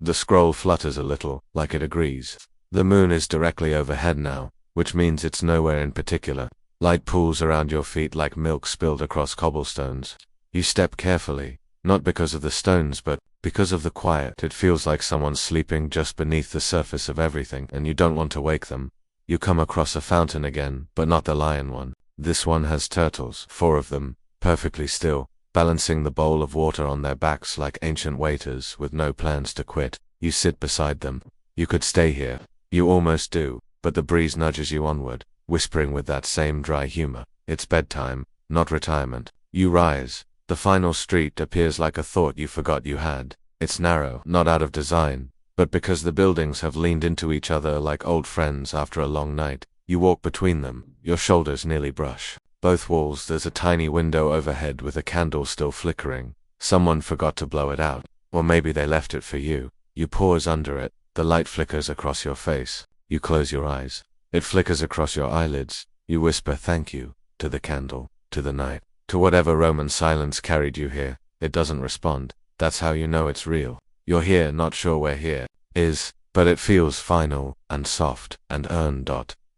The scroll flutters a little, like it agrees. The moon is directly overhead now, which means it's nowhere in particular. Light pools around your feet like milk spilled across cobblestones. You step carefully, not because of the stones but because of the quiet. It feels like someone's sleeping just beneath the surface of everything, and you don't want to wake them. You come across a fountain again, but not the lion one. This one has turtles, 4 of them, perfectly still, balancing the bowl of water on their backs like ancient waiters with no plans to quit. You sit beside them. You could stay here. You almost do, but the breeze nudges you onward, whispering with that same dry humor. It's bedtime, not retirement. You rise. The final street appears like a thought you forgot you had. It's narrow, not out of design, but because the buildings have leaned into each other like old friends after a long night. You walk between them. Your shoulders nearly brush. Both walls, there's a tiny window overhead with a candle still flickering. Someone forgot to blow it out, or maybe they left it for you. You pause under it. The light flickers across your face. You close your eyes. It flickers across your eyelids. You whisper thank you, to the candle, to the night, to whatever Roman silence carried you here. It doesn't respond. That's how you know it's real. You're here, not sure where here is, but it feels final, and soft, and earned.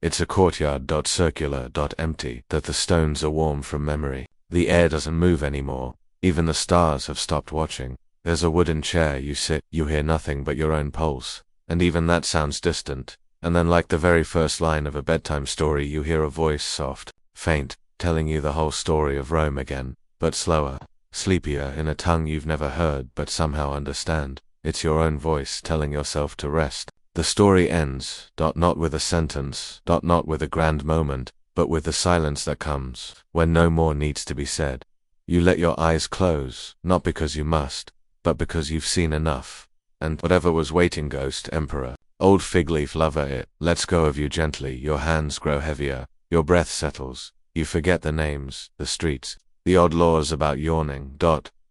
It's a courtyard, circular, empty, that the stones are warm from memory. The air doesn't move anymore. Even the stars have stopped watching. There's a wooden chair. You sit. You hear nothing but your own pulse, and even that sounds distant. And then, like the very first line of a bedtime story, you hear a voice, soft, faint, telling you the whole story of Rome again, but slower, sleepier, in a tongue you've never heard but somehow understand. It's your own voice telling yourself to rest. The story ends, not with a sentence, not with a grand moment, but with the silence that comes when no more needs to be said. You let your eyes close, not because you must, but because you've seen enough. And whatever was waiting, ghost, emperor, old fig leaf lover, it lets go of you gently. Your hands grow heavier, your breath settles. You forget the names, the streets, the odd laws about yawning.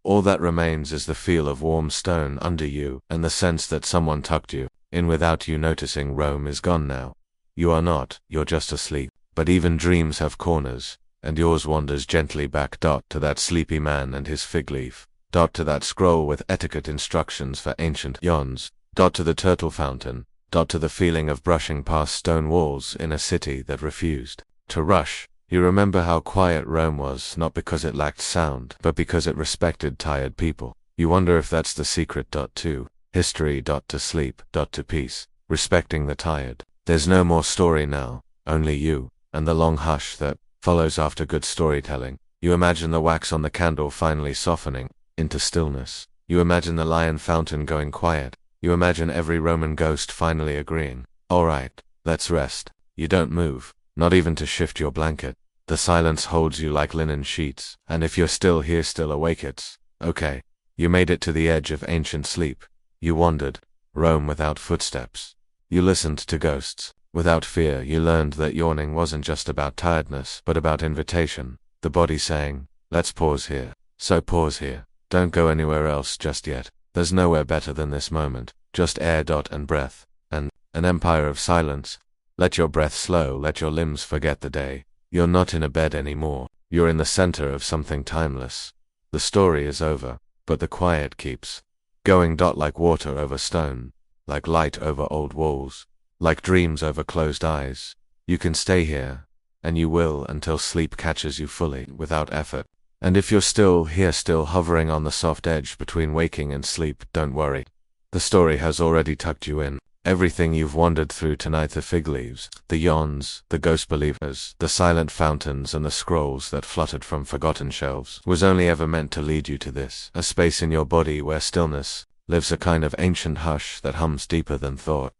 All that remains is the feel of warm stone under you, and the sense that someone tucked you in without you noticing. Rome is gone now. You are not, you're just asleep. But even dreams have corners, and yours wanders gently back. To that sleepy man and his fig leaf. To that scroll with etiquette instructions for ancient yawns. To the turtle fountain. To the feeling of brushing past stone walls in a city that refused to rush. You remember how quiet Rome was, not because it lacked sound, but because it respected tired people. You wonder if that's the secret. To history. To sleep. To peace. Respecting the tired. There's no more story now, only you, and the long hush that follows after good storytelling. You imagine the wax on the candle finally softening into stillness. You imagine the lion fountain going quiet. You imagine every Roman ghost finally agreeing, all right, let's rest. You don't move, not even to shift your blanket. The silence holds you like linen sheets, and if you're still here, still awake, it's okay. You made it to the edge of ancient sleep. You wandered, Rome without footsteps. You listened to ghosts. Without fear, you learned that yawning wasn't just about tiredness, but about invitation. The body saying, let's pause here. So pause here. Don't go anywhere else just yet. There's nowhere better than this moment. Just air. And breath. And an empire of silence. Let your breath slow, let your limbs forget the day. You're not in a bed anymore. You're in the center of something timeless. The story is over, but the quiet keeps going. Like water over stone. Like light over old walls. Like dreams over closed eyes. You can stay here, and you will until sleep catches you fully, without effort. And if you're still here, still hovering on the soft edge between waking and sleep, don't worry. The story has already tucked you in. Everything you've wandered through tonight, the fig leaves, the yawns, the ghost believers, the silent fountains and the scrolls that fluttered from forgotten shelves, was only ever meant to lead you to this, a space in your body where stillness lives, a kind of ancient hush that hums deeper than thought.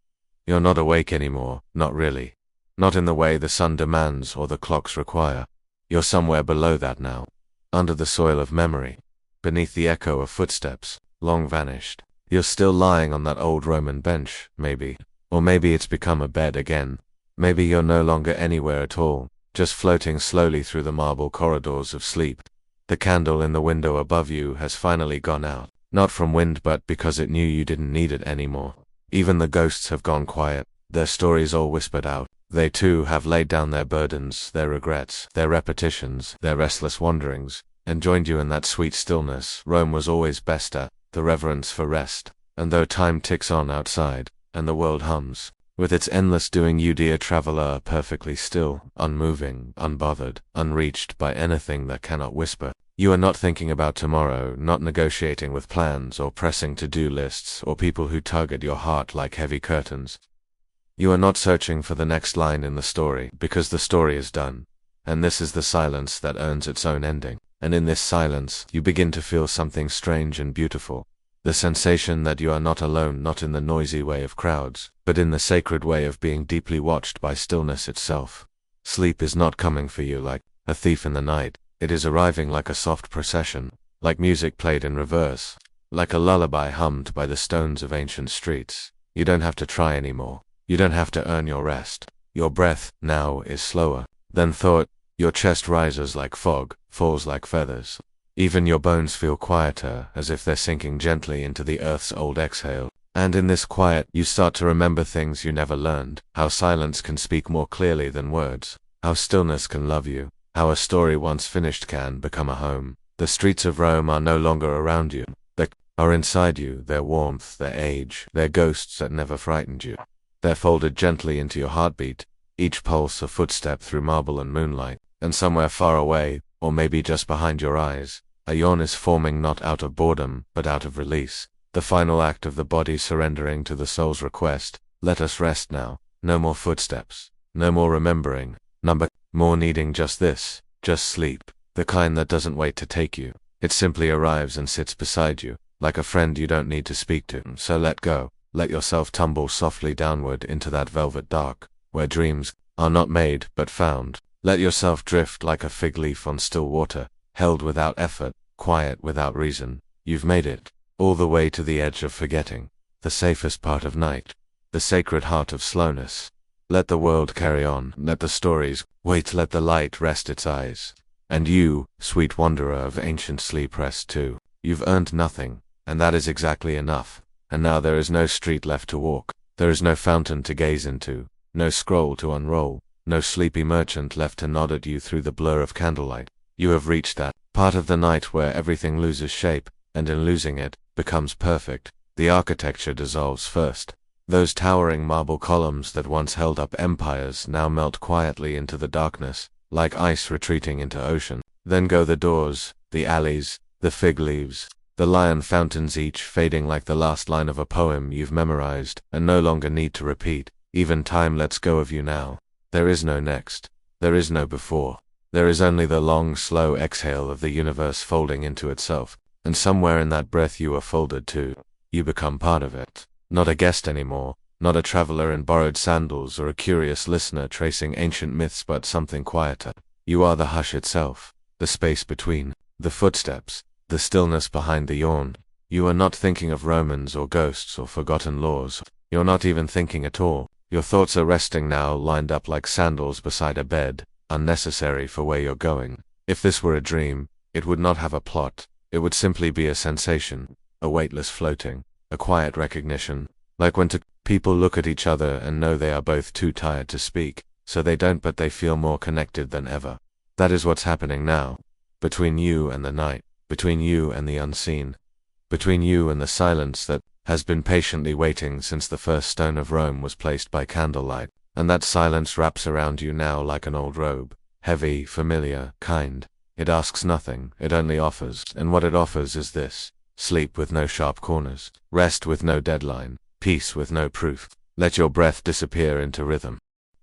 You're not awake anymore, not really. Not in the way the sun demands or the clocks require. You're somewhere below that now. Under the soil of memory. Beneath the echo of footsteps, long vanished. You're still lying on that old Roman bench, maybe. Or maybe it's become a bed again. Maybe you're no longer anywhere at all, just floating slowly through the marble corridors of sleep. The candle in the window above you has finally gone out. Not from wind, but because it knew you didn't need it anymore. Even the ghosts have gone quiet, their stories all whispered out. They too have laid down their burdens, their regrets, their repetitions, their restless wanderings, and joined you in that sweet stillness Rome was always best at, the reverence for rest. And though time ticks on outside, and the world hums with its endless doing, you, dear traveler, are perfectly still, unmoving, unbothered, unreached by anything that cannot whisper. You are not thinking about tomorrow, not negotiating with plans or pressing to-do lists or people who tug at your heart like heavy curtains. You are not searching for the next line in the story, because the story is done. And this is the silence that earns its own ending. And in this silence, you begin to feel something strange and beautiful. The sensation that you are not alone, not in the noisy way of crowds, but in the sacred way of being deeply watched by stillness itself. Sleep is not coming for you like a thief in the night. It is arriving like a soft procession, like music played in reverse, like a lullaby hummed by the stones of ancient streets. You don't have to try anymore. You don't have to earn your rest. Your breath, now, is slower than thought. Your chest rises like fog, falls like feathers. Even your bones feel quieter, as if they're sinking gently into the earth's old exhale. And in this quiet, you start to remember things you never learned. How silence can speak more clearly than words. How stillness can love you. How a story once finished can become a home. The streets of Rome are no longer around you. They are inside you, their warmth, their age, their ghosts that never frightened you. They're folded gently into your heartbeat, each pulse a footstep through marble and moonlight. And somewhere far away, or maybe just behind your eyes, a yawn is forming, not out of boredom, but out of release. The final act of the body surrendering to the soul's request. Let us rest now. No more footsteps. No more remembering. Number more needing just this. Just sleep. The kind that doesn't wait to take you. It simply arrives and sits beside you, like a friend you don't need to speak to. So let go. Let yourself tumble softly downward into that velvet dark, where dreams are not made, but found. Let yourself drift like a fig leaf on still water, held without effort, quiet without reason. You've made it. All the way to the edge of forgetting. The safest part of night. The sacred heart of slowness. Let the world carry on. Let the stories wait. Let the light rest its eyes. And you, sweet wanderer of ancient sleep, rest too. You've earned nothing, and that is exactly enough. And now there is no street left to walk. There is no fountain to gaze into. No scroll to unroll. No sleepy merchant left to nod at you through the blur of candlelight. You have reached that part of the night where everything loses shape, and in losing it, becomes perfect. The architecture dissolves first. Those towering marble columns that once held up empires now melt quietly into the darkness, like ice retreating into ocean. Then go the doors, the alleys, the fig leaves, the lion fountains, each fading like the last line of a poem you've memorized and no longer need to repeat. Even time lets go of you now. There is no next. There is no before. There is only the long, slow exhale of the universe folding into itself, and somewhere in that breath you are folded too. You become part of it. Not a guest anymore, not a traveler in borrowed sandals or a curious listener tracing ancient myths, but something quieter. You are the hush itself, the space between, the footsteps, the stillness behind the yawn. You are not thinking of Romans or ghosts or forgotten laws. You're not even thinking at all. Your thoughts are resting now, lined up like sandals beside a bed, unnecessary for where you're going. If this were a dream, it would not have a plot. It would simply be a sensation, a weightless floating, a quiet recognition, like when two people look at each other and know they are both too tired to speak, so they don't, but they feel more connected than ever. That is what's happening now, between you and the night, between you and the unseen, between you and the silence that has been patiently waiting since the first stone of Rome was placed by candlelight, and that silence wraps around you now like an old robe, heavy, familiar, kind. It asks nothing, it only offers, and what it offers is this: sleep with no sharp corners, rest with no deadline, peace with no proof. Let your breath disappear into rhythm.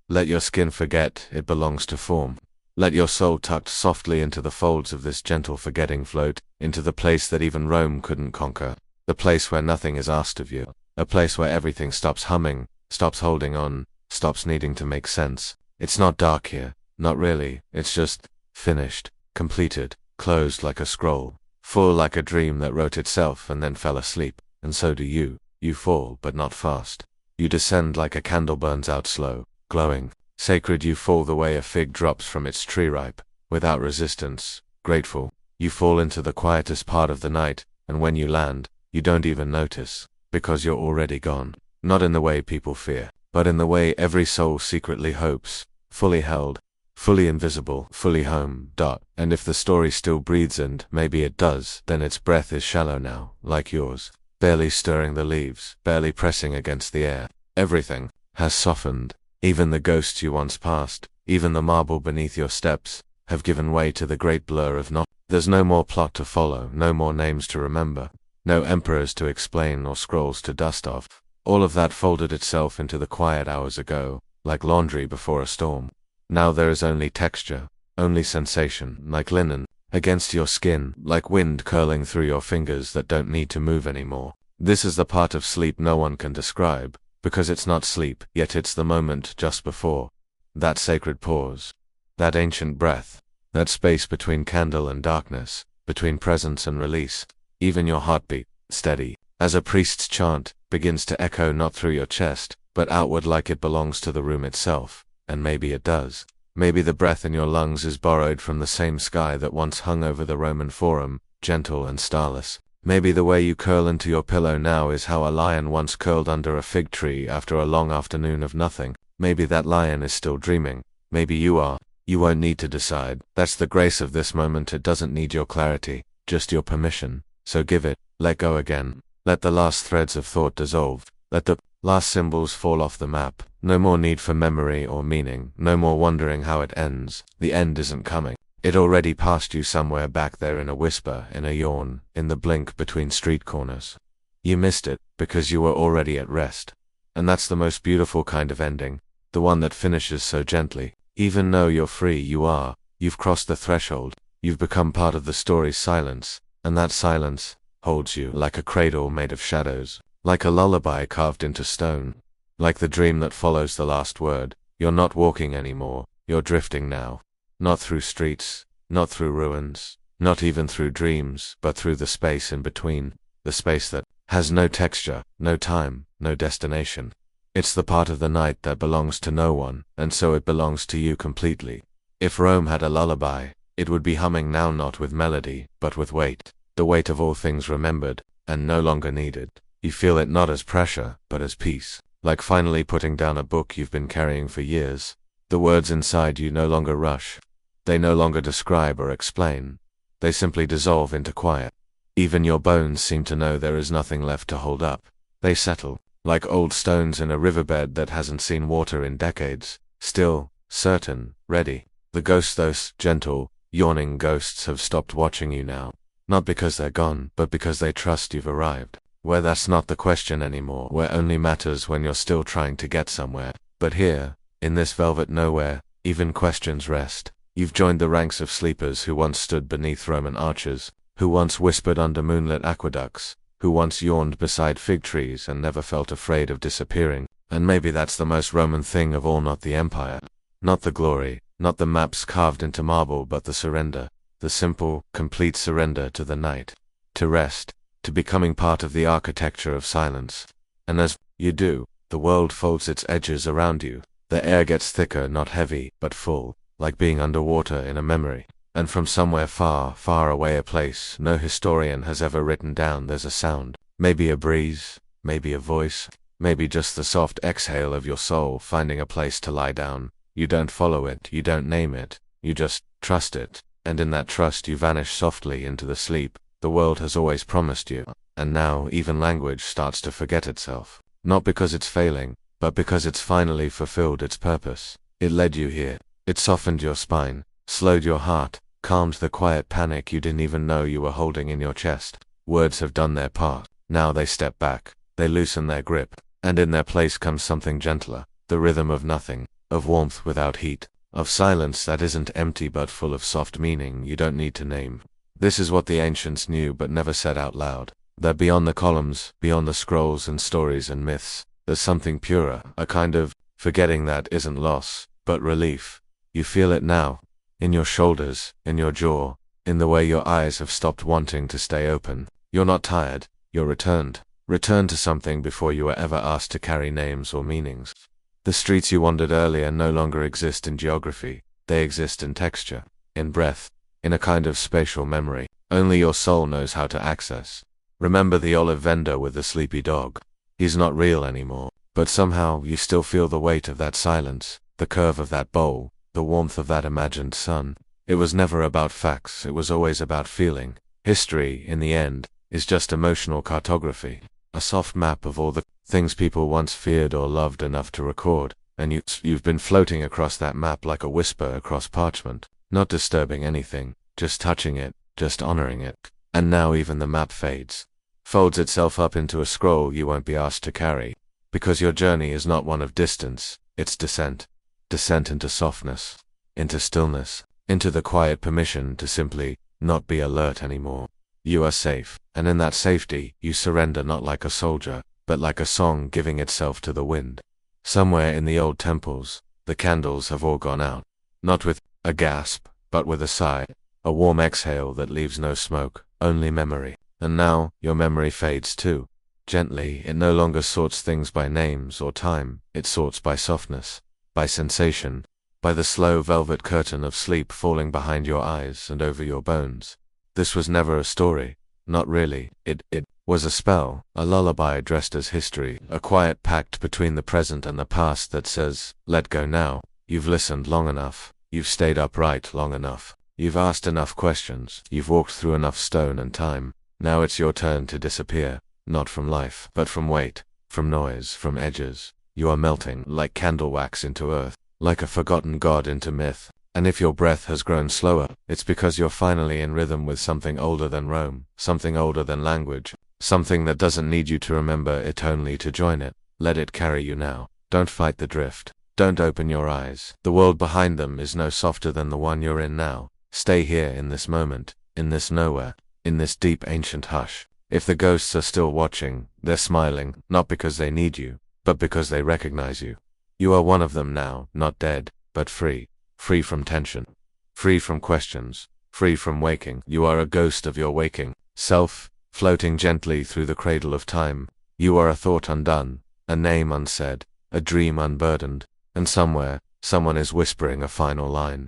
Let your skin forget it belongs to form. Let your soul tucked softly into the folds of this gentle forgetting float, into the place that even Rome couldn't conquer, the place where nothing is asked of you, a place where everything stops humming, stops holding on, stops needing to make sense. It's not dark here, not really, it's just finished, completed, closed like a scroll, full like a dream that wrote itself and then fell asleep. And so do you. You fall, but not fast. You descend like a candle burns out slow, glowing, sacred. You fall the way a fig drops from its tree ripe, without resistance, grateful. You fall into the quietest part of the night, and when you land, you don't even notice, because you're already gone. Not in the way people fear, but in the way every soul secretly hopes, fully held, fully invisible, fully home. And if the story still breathes, and maybe it does, then its breath is shallow now, like yours, barely stirring the leaves, barely pressing against the air. Everything has softened. Even the ghosts you once passed, even the marble beneath your steps, have given way to the great blur of not. There's no more plot to follow, no more names to remember, no emperors to explain or scrolls to dust off. All of that folded itself into the quiet hours ago, like laundry before a storm. Now there is only texture, only sensation, like linen, against your skin, like wind curling through your fingers that don't need to move anymore. This is the part of sleep no one can describe, because it's not sleep, yet it's the moment just before. That sacred pause, that ancient breath, that space between candle and darkness, between presence and release. Even your heartbeat, steady, as a priest's chant, begins to echo not through your chest, but outward like it belongs to the room itself. And maybe it does. Maybe the breath in your lungs is borrowed from the same sky that once hung over the Roman Forum, gentle and starless. Maybe the way you curl into your pillow now is how a lion once curled under a fig tree after a long afternoon of nothing. Maybe that lion is still dreaming. Maybe you are. You won't need to decide. That's the grace of this moment. It doesn't need your clarity, just your permission. So give it. Let go again. Let the last threads of thought dissolve. Let the last symbols fall off the map. No more need for memory or meaning. No more wondering how it ends. The end isn't coming. It already passed you somewhere back there, in a whisper, in a yawn, in the blink between street corners. You missed it, because you were already at rest. And that's the most beautiful kind of ending, the one that finishes so gently. Even though you're free, you are. You've crossed the threshold. You've become part of the story's silence, and that silence holds you like a cradle made of shadows, like a lullaby carved into stone, like the dream that follows the last word. You're not walking anymore, you're drifting now. Not through streets, not through ruins, not even through dreams, but through the space in between, the space that has no texture, no time, no destination. It's the part of the night that belongs to no one, and so it belongs to you completely. If Rome had a lullaby, it would be humming now, not with melody, but with weight, the weight of all things remembered, and no longer needed. You feel it not as pressure, but as peace, like finally putting down a book you've been carrying for years. The words inside you no longer rush. They no longer describe or explain. They simply dissolve into quiet. Even your bones seem to know there is nothing left to hold up. They settle, like old stones in a riverbed that hasn't seen water in decades, still, certain, ready. The ghosts, those gentle, yawning ghosts, have stopped watching you now. Not because they're gone, but because they trust you've arrived. Where that's not the question anymore, where only matters when you're still trying to get somewhere. But here, in this velvet nowhere, even questions rest. You've joined the ranks of sleepers who once stood beneath Roman arches, who once whispered under moonlit aqueducts, who once yawned beside fig trees and never felt afraid of disappearing. And maybe that's the most Roman thing of all, not the empire, not the glory, not the maps carved into marble, but the surrender, the simple, complete surrender to the night, to rest, to becoming part of the architecture of silence. And as you do, the world folds its edges around you. The air gets thicker, not heavy, but full, like being underwater in a memory. And from somewhere far, far away, a place no historian has ever written down, there's a sound. Maybe a breeze, maybe a voice, maybe just the soft exhale of your soul finding a place to lie down. You don't follow it, you don't name it, you just trust it. And in that trust you vanish softly into the sleep the world has always promised you. And now even language starts to forget itself. Not because it's failing, but because it's finally fulfilled its purpose. It led you here. It softened your spine, slowed your heart, calmed the quiet panic you didn't even know you were holding in your chest. Words have done their part. Now they step back. They loosen their grip. And in their place comes something gentler. The rhythm of nothing. Of warmth without heat. Of silence that isn't empty but full of soft meaning you don't need to name. This is what the ancients knew but never said out loud. That beyond the columns, beyond the scrolls and stories and myths, there's something purer, a kind of forgetting that isn't loss, but relief. You feel it now, in your shoulders, in your jaw, in the way your eyes have stopped wanting to stay open. You're not tired, you're returned. Returned to something before you were ever asked to carry names or meanings. The streets you wandered earlier no longer exist in geography, they exist in texture, in breath, in a kind of spatial memory, only your soul knows how to access. Remember the olive vendor with the sleepy dog. He's not real anymore, but somehow you still feel the weight of that silence, the curve of that bowl, the warmth of that imagined sun. It was never about facts, it was always about feeling. History, in the end, is just emotional cartography, a soft map of all the things people once feared or loved enough to record, and you've been floating across that map like a whisper across parchment, not disturbing anything, just touching it, just honoring it. And now even the map fades, folds itself up into a scroll you won't be asked to carry, because your journey is not one of distance, it's descent. Descent into softness, into stillness, into the quiet permission to simply not be alert anymore. You are safe, and in that safety you surrender not like a soldier, but like a song giving itself to the wind. Somewhere in the old temples, the candles have all gone out, not with a gasp, but with a sigh, a warm exhale that leaves no smoke, only memory. And now, your memory fades too. Gently, it no longer sorts things by names or time, it sorts by softness, by sensation, by the slow velvet curtain of sleep falling behind your eyes and over your bones. This was never a story, not really, it was a spell, a lullaby dressed as history, a quiet pact between the present and the past that says, let go now. You've listened long enough, you've stayed upright long enough, you've asked enough questions, you've walked through enough stone and time. Now it's your turn to disappear, not from life, but from weight, from noise, from edges. You are melting, like candle wax into earth, like a forgotten god into myth. And if your breath has grown slower, it's because you're finally in rhythm with something older than Rome, something older than language, something that doesn't need you to remember it, only to join it. Let it carry you now. Don't fight the drift. Don't open your eyes. The world behind them is no softer than the one you're in now. Stay here in this moment, in this nowhere, in this deep ancient hush. If the ghosts are still watching, they're smiling, not because they need you, but because they recognize you. You are one of them now, not dead, but free. Free from tension. Free from questions. Free from waking. You are a ghost of your waking self, floating gently through the cradle of time. You are a thought undone, a name unsaid, a dream unburdened, and somewhere, someone is whispering a final line.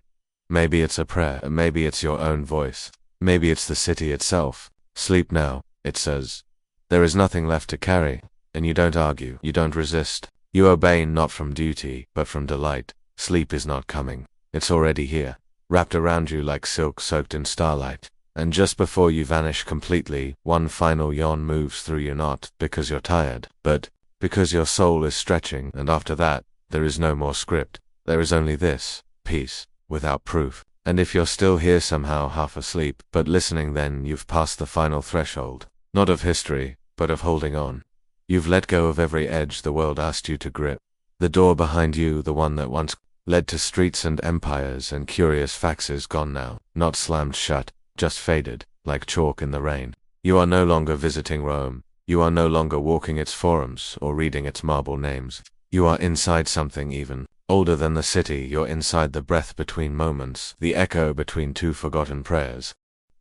Maybe it's a prayer, maybe it's your own voice, maybe it's the city itself. Sleep now, it says. There is nothing left to carry, and you don't argue, you don't resist. You obey not from duty, but from delight. Sleep is not coming. It's already here, wrapped around you like silk soaked in starlight. And just before you vanish completely, one final yawn moves through you, not because you're tired, but because your soul is stretching, and after that, there is no more script. There is only this, peace, without proof. And if you're still here somehow half asleep, but listening, then you've passed the final threshold. Not of history, but of holding on. You've let go of every edge the world asked you to grip. The door behind you, the one that once led to streets and empires and curious facts, is gone now. Not slammed shut, just faded, like chalk in the rain. You are no longer visiting Rome. You are no longer walking its forums or reading its marble names. You are inside something even older than the city. You're inside the breath between moments, the echo between two forgotten prayers.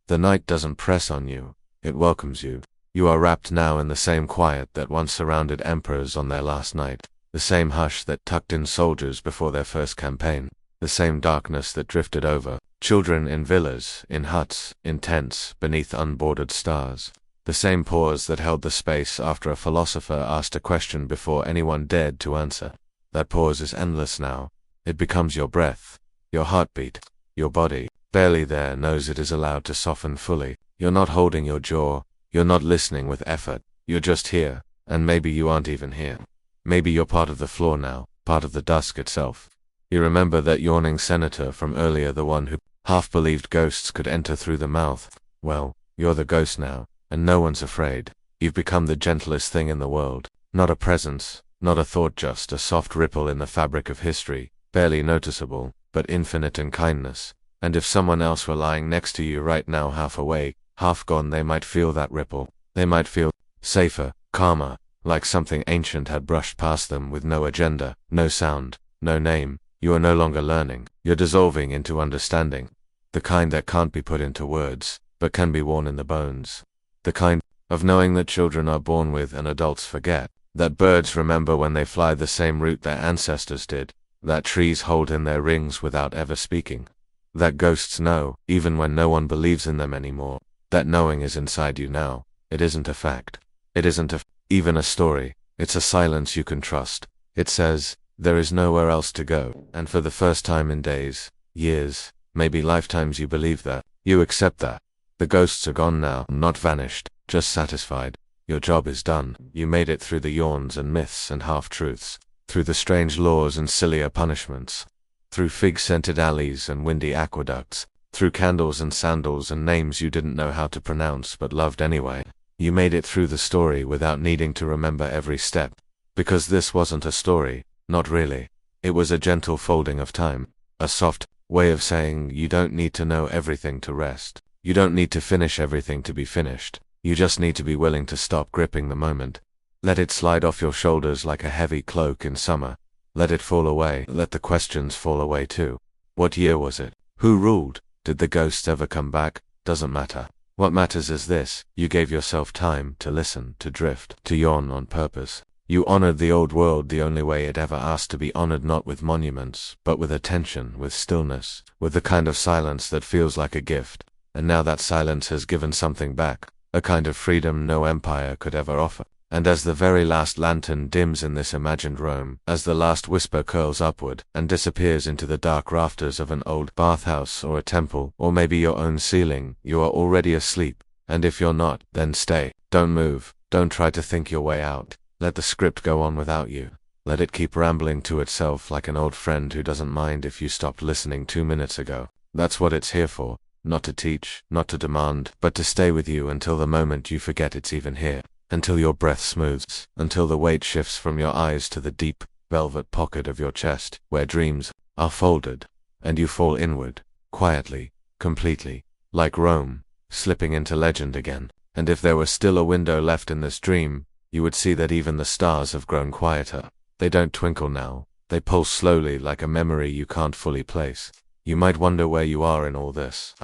The night doesn't press on you, it welcomes you. You are wrapped now in the same quiet that once surrounded emperors on their last night, the same hush that tucked in soldiers before their first campaign, the same darkness that drifted over children in villas, in huts, in tents, beneath unbordered stars. The same pause that held the space after a philosopher asked a question before anyone dared to answer. That pause is endless now. It becomes your breath, your heartbeat. Your body, barely there, knows it is allowed to soften fully. You're not holding your jaw. You're not listening with effort. You're just here, and maybe you aren't even here. Maybe you're part of the floor now, part of the dusk itself. You remember that yawning senator from earlier, the one who half believed ghosts could enter through the mouth? Well, you're the ghost now, and no one's afraid. You've become the gentlest thing in the world. Not a presence, not a thought, just a soft ripple in the fabric of history, barely noticeable, but infinite in kindness. And if someone else were lying next to you right now, half awake, half gone, they might feel that ripple. They might feel safer, calmer, like something ancient had brushed past them with no agenda, no sound, no name. You are no longer learning. You're dissolving into understanding. The kind that can't be put into words, but can be worn in the bones. The kind of knowing that children are born with and adults forget. That birds remember when they fly the same route their ancestors did. That trees hold in their rings without ever speaking. That ghosts know, even when no one believes in them anymore. That knowing is inside you now. It isn't a fact. It isn't even a story. It's a silence you can trust. It says, there is nowhere else to go. And for the first time in days, years, maybe lifetimes, you believe that. You accept that. The ghosts are gone now, not vanished, just satisfied. Your job is done. You made it through the yawns and myths and half-truths, through the strange laws and sillier punishments, through fig-scented alleys and windy aqueducts, through candles and sandals and names you didn't know how to pronounce but loved anyway. You made it through the story without needing to remember every step. Because this wasn't a story, not really. It was a gentle folding of time, a soft way of saying you don't need to know everything to rest. You don't need to finish everything to be finished. You just need to be willing to stop gripping the moment. Let it slide off your shoulders like a heavy cloak in summer. Let it fall away. Let the questions fall away too. What year was it? Who ruled? Did the ghosts ever come back? Doesn't matter. What matters is this: you gave yourself time to listen, to drift, to yawn on purpose. You honored the old world the only way it ever asked to be honored, not with monuments, but with attention, with stillness, with the kind of silence that feels like a gift. And now that silence has given something back, a kind of freedom no empire could ever offer. And as the very last lantern dims in this imagined Rome, as the last whisper curls upward and disappears into the dark rafters of an old bathhouse or a temple, or maybe your own ceiling, you are already asleep. And if you're not, then stay. Don't move. Don't try to think your way out. Let the script go on without you. Let it keep rambling to itself like an old friend who doesn't mind if you stopped listening 2 minutes ago. That's what it's here for. Not to teach, not to demand, but to stay with you until the moment you forget it's even here. Until your breath smooths, until the weight shifts from your eyes to the deep, velvet pocket of your chest, where dreams are folded, and you fall inward, quietly, completely, like Rome, slipping into legend again. And if there were still a window left in this dream, you would see that even the stars have grown quieter. They don't twinkle now. They pulse slowly like a memory you can't fully place. You might wonder where you are in all this.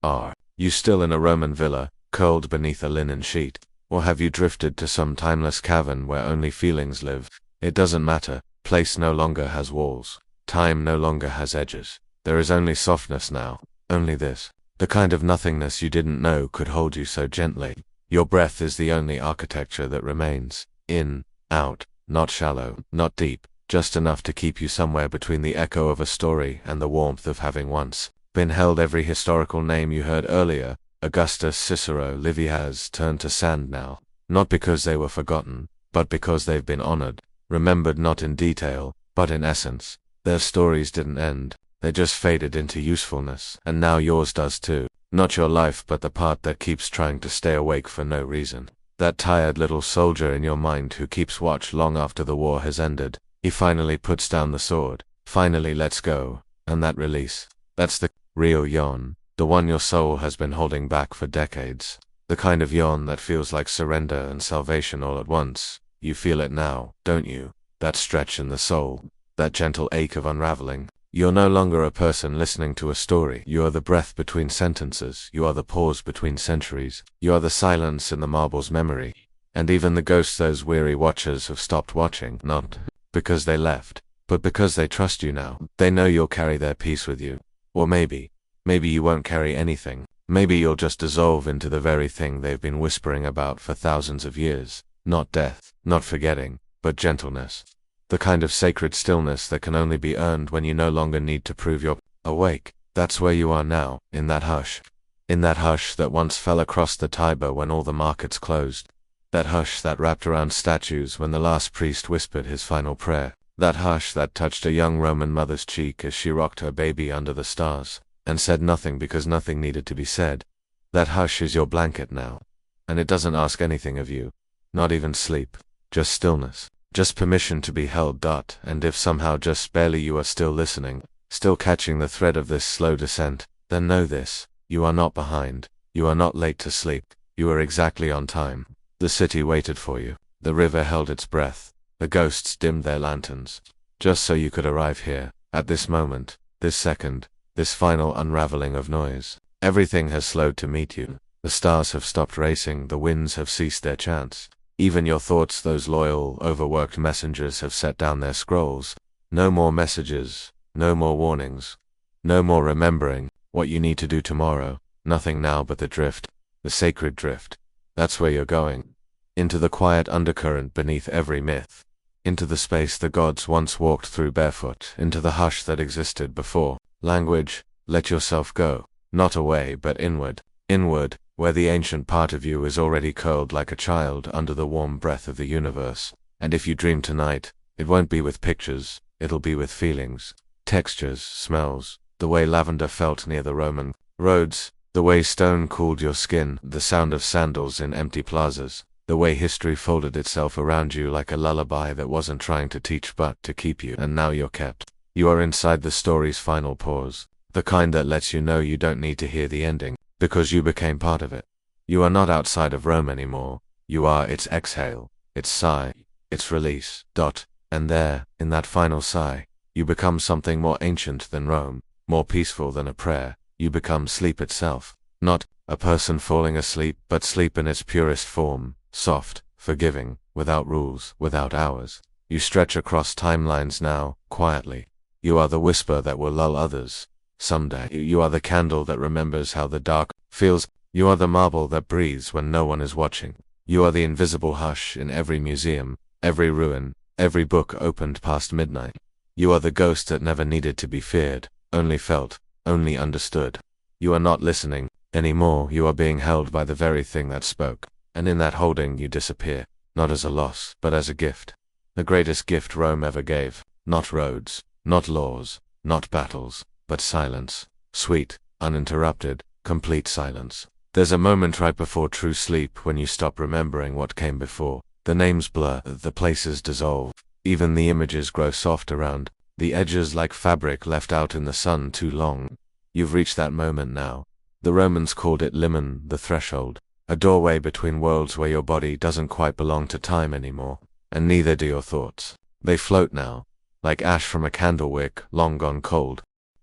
Are you still in a Roman villa, curled beneath a linen sheet? Or have you drifted to some timeless cavern where only feelings live? It doesn't matter. Place no longer has walls. Time no longer has edges. There is only softness now. Only this. The kind of nothingness you didn't know could hold you so gently. Your breath is the only architecture that remains. In, out, not shallow, not deep, just enough to keep you somewhere between the echo of a story and the warmth of having once been held. Every historical name you heard earlier, Augustus, Cicero, Livy, has turned to sand now. Not because they were forgotten, but because they've been honored, remembered not in detail, but in essence. Their stories didn't end, they just faded into usefulness, and now yours does too. Not your life, but the part that keeps trying to stay awake for no reason. That tired little soldier in your mind who keeps watch long after the war has ended. He finally puts down the sword, finally lets go, and that release, that's the real yawn, the one your soul has been holding back for decades. The kind of yawn that feels like surrender and salvation all at once. You feel it now, don't you? That stretch in the soul, that gentle ache of unraveling. You're no longer a person listening to a story. You are the breath between sentences. You are the pause between centuries. You are the silence in the marble's memory. And even the ghosts those weary watchers have stopped watching, not because they left, but because they trust you now. They know you'll carry their peace with you. Or maybe you won't carry anything. Maybe you'll just dissolve into the very thing they've been whispering about for thousands of years. Not death, not forgetting, but gentleness. The kind of sacred stillness that can only be earned when you no longer need to prove you're awake. That's where you are now, in that hush. In that hush that once fell across the Tiber when all the markets closed. That hush that wrapped around statues when the last priest whispered his final prayer. That hush that touched a young Roman mother's cheek as she rocked her baby under the stars, and said nothing because nothing needed to be said. That hush is your blanket now. And it doesn't ask anything of you. Not even sleep. Just stillness. Just permission to be held. And if somehow just barely you are still listening, still catching the thread of this slow descent, then know this, you are not behind, you are not late to sleep, you are exactly on time. The city waited for you, the river held its breath, the ghosts dimmed their lanterns, just so you could arrive here, at this moment, this second, this final unraveling of noise. Everything has slowed to meet you, the stars have stopped racing, the winds have ceased their chants. Even your thoughts, those loyal, overworked messengers, have set down their scrolls. No more messages, no more warnings, no more remembering what you need to do tomorrow. Nothing now but the drift, the sacred drift. That's where you're going. Into the quiet undercurrent beneath every myth. Into the space the gods once walked through barefoot. Into the hush that existed before language. Let yourself go. Not away, but inward. Inward, where the ancient part of you is already curled like a child under the warm breath of the universe. And if you dream tonight, it won't be with pictures, it'll be with feelings, textures, smells, the way lavender felt near the Roman roads, the way stone cooled your skin, the sound of sandals in empty plazas, the way history folded itself around you like a lullaby that wasn't trying to teach but to keep you. And now you're kept. You are inside the story's final pause, the kind that lets you know you don't need to hear the ending, because you became part of it. You are not outside of Rome anymore. You are its exhale, its sigh, its release. And there, in that final sigh, you become something more ancient than Rome, more peaceful than a prayer. You become sleep itself. Not a person falling asleep, but sleep in its purest form, soft, forgiving, without rules, without hours. You stretch across timelines now, quietly. You are the whisper that will lull others. Someday, you are the candle that remembers how the dark feels. You are the marble that breathes when no one is watching. You are the invisible hush in every museum, every ruin, every book opened past midnight. You are the ghost that never needed to be feared, only felt, only understood. You are not listening anymore. You are being held by the very thing that spoke. And in that holding you disappear, not as a loss, but as a gift. The greatest gift Rome ever gave. Not roads, not laws, not battles, but silence. Sweet, uninterrupted, complete silence. There's a moment right before true sleep when you stop remembering what came before. The names blur, the places dissolve. Even the images grow soft around the edges like fabric left out in the sun too long. You've reached that moment now. The Romans called it limen, the threshold. A doorway between worlds where your body doesn't quite belong to time anymore. And neither do your thoughts. They float now, like ash from a candle wick, long gone cold.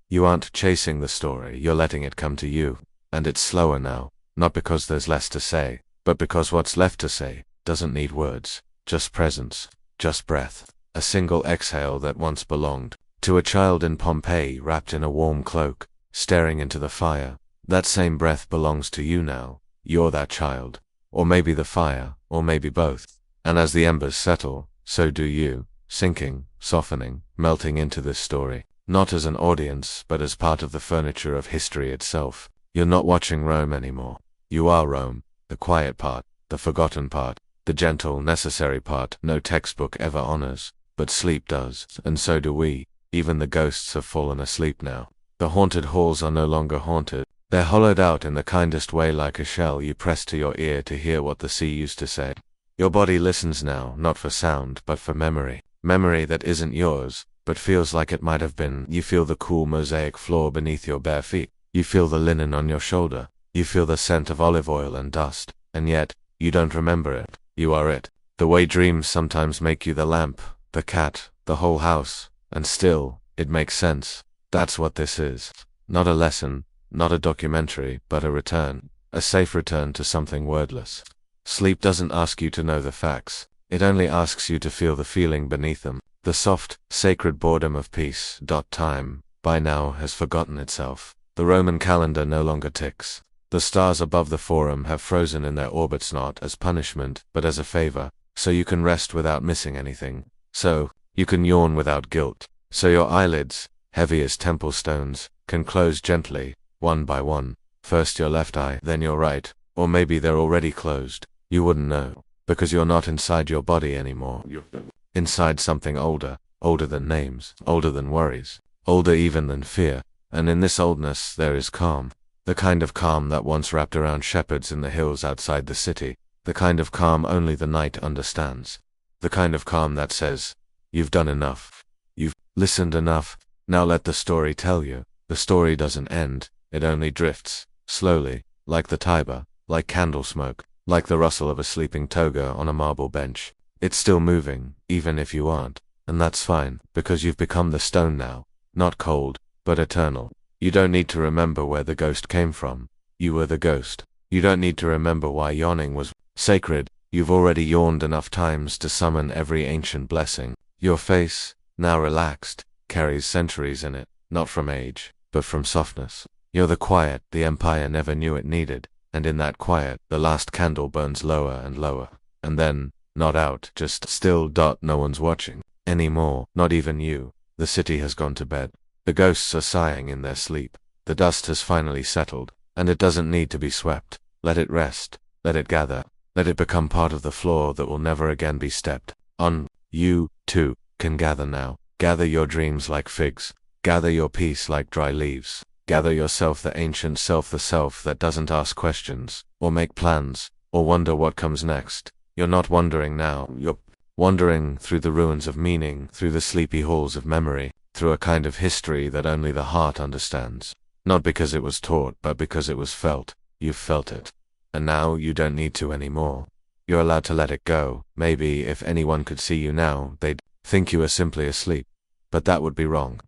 You aren't chasing the story, you're letting it come to you. And it's slower now, not because there's less to say, but because what's left to say doesn't need words. Just presence, just breath. A single exhale that once belonged to a child in Pompeii wrapped in a warm cloak, staring into the fire. That same breath belongs to you now. You're that child. Or maybe the fire, or maybe both. And as the embers settle, so do you, sinking, softening, melting into this story. Not as an audience, but as part of the furniture of history itself. You're not watching Rome anymore. You are Rome, the quiet part, the forgotten part, The gentle, necessary part no textbook ever honors, but sleep does, and so do we. Even the ghosts have fallen asleep now. The haunted halls are no longer haunted. They're hollowed out in the kindest way, like a shell you press to your ear to hear what the sea used to say. Your body listens now, not for sound, but for memory. Memory that isn't yours, but feels like it might have been. You feel the cool mosaic floor beneath your bare feet. You feel the linen on your shoulder. You feel the scent of olive oil and dust. And yet, you don't remember it. You are it. The way dreams sometimes make you, the lamp, the cat, the whole house. And still, it makes sense. That's what this is. Not a lesson, not a documentary, but a return. A safe return to something wordless. Sleep doesn't ask you to know the facts. It only asks you to feel the feeling beneath them. The soft, sacred boredom of peace. Time, by now, has forgotten itself. The Roman calendar no longer ticks. The stars above the forum have frozen in their orbits, not as punishment, but as a favor. So you can rest without missing anything. So you can yawn without guilt. So your eyelids, heavy as temple stones, can close gently, one by one. First your left eye, then your right. Or maybe they're already closed. You wouldn't know. Because you're not inside your body anymore. You're inside something older. Older than names. Older than worries. Older even than fear. And in this oldness there is calm. The kind of calm that once wrapped around shepherds in the hills outside the city. The kind of calm only the night understands. The kind of calm that says, you've done enough. You've listened enough. Now let the story tell you. The story doesn't end. It only drifts. Slowly. Like the Tiber. Like candle smoke. Like the rustle of a sleeping toga on a marble bench. It's still moving, even if you aren't. And that's fine, because you've become the stone now. Not cold, but eternal. You don't need to remember where the ghost came from. You were the ghost. You don't need to remember why yawning was sacred. You've already yawned enough times to summon every ancient blessing. Your face, now relaxed, carries centuries in it, not from age, but from softness. You're the quiet the empire never knew it needed. And in that quiet, the last candle burns lower and lower. And then, not out, just still. No one's watching. Anymore, not even you. The city has gone to bed. The ghosts are sighing in their sleep. The dust has finally settled, and it doesn't need to be swept. Let it rest. Let it gather. Let it become part of the floor that will never again be stepped on. You, too, can gather now. Gather your dreams like figs. Gather your peace like dry leaves. Gather yourself, the ancient self, the self that doesn't ask questions, or make plans, or wonder what comes next. You're not wandering now, you're wandering through the ruins of meaning, through the sleepy halls of memory, through a kind of history that only the heart understands. Not because it was taught, but because it was felt. You've felt it. And now you don't need to anymore. You're allowed to let it go. Maybe if anyone could see you now, they'd think you are simply asleep. But that would be wrong.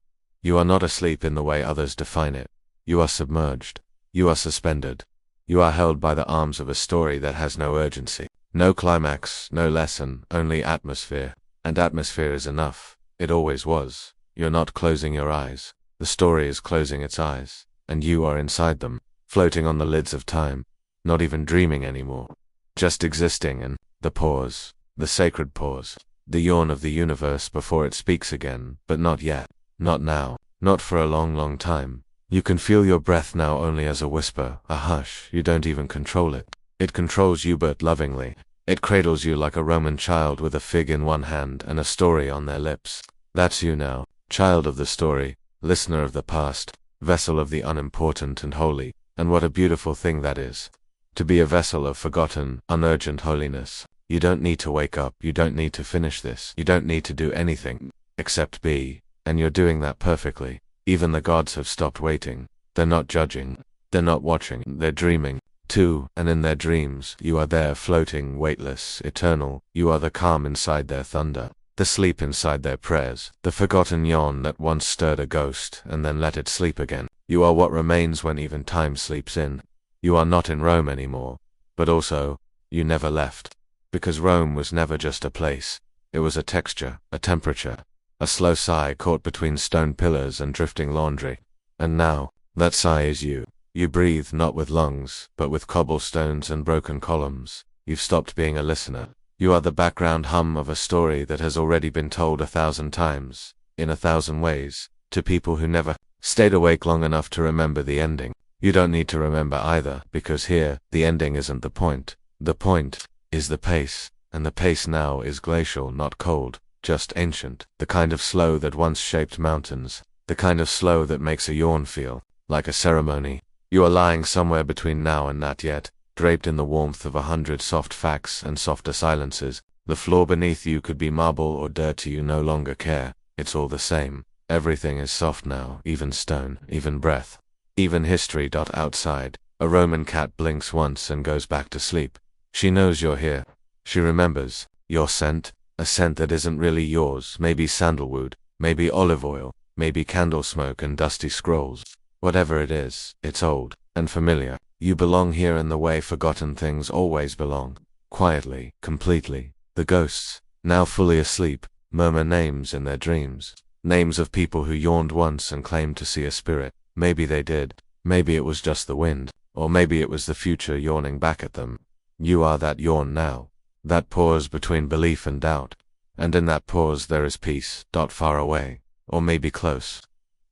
You are not asleep in the way others define it. You are submerged. You are suspended. You are held by the arms of a story that has no urgency. No climax, no lesson, only atmosphere. And atmosphere is enough. It always was. You're not closing your eyes. The story is closing its eyes. And you are inside them, floating on the lids of time. Not even dreaming anymore. Just existing, and the pause. The sacred pause. The yawn of the universe before it speaks again, but not yet. Not now. Not for a long, long time. You can feel your breath now only as a whisper, a hush. You don't even control it. It controls you, but lovingly. It cradles you like a Roman child with a fig in one hand and a story on their lips. That's you now. Child of the story. Listener of the past. Vessel of the unimportant and holy. And what a beautiful thing that is. To be a vessel of forgotten, unurgent holiness. You don't need to wake up. You don't need to finish this. You don't need to do anything. Except be. And you're doing that perfectly. Even the gods have stopped waiting. They're not judging. They're not watching. They're dreaming, too, and in their dreams, you are there floating, weightless, eternal. You are the calm inside their thunder, the sleep inside their prayers, the forgotten yawn that once stirred a ghost and then let it sleep again. You are what remains when even time sleeps in. You are not in Rome anymore. But also, you never left. Because Rome was never just a place. It was a texture, a temperature. A slow sigh caught between stone pillars and drifting laundry. And now, that sigh is you. You breathe not with lungs, but with cobblestones and broken columns. You've stopped being a listener. You are the background hum of a story that has already been told 1,000 times, in 1,000 ways, to people who never stayed awake long enough to remember the ending. You don't need to remember either, because here, the ending isn't the point. The point is the pace, and the pace now is glacial, not cold, just ancient, the kind of slow that once shaped mountains, the kind of slow that makes a yawn feel like a ceremony. You are lying somewhere between now and that yet, draped in the warmth of 100 soft facts and softer silences. The floor beneath you could be marble or dirt, you no longer care, it's all the same. Everything is soft now, even stone, even breath, even history. Outside, a Roman cat blinks once and goes back to sleep. She knows you're here. She remembers your scent, a scent that isn't really yours, maybe sandalwood, maybe olive oil, maybe candle smoke and dusty scrolls. Whatever it is, it's old and familiar. You belong here in the way forgotten things always belong. Quietly, completely. The ghosts, now fully asleep, murmur names in their dreams. Names of people who yawned once and claimed to see a spirit. Maybe they did. Maybe it was just the wind. Or maybe it was the future yawning back at them. You are that yawn now. That pause between belief and doubt. And in that pause there is peace. Far away. Or maybe close.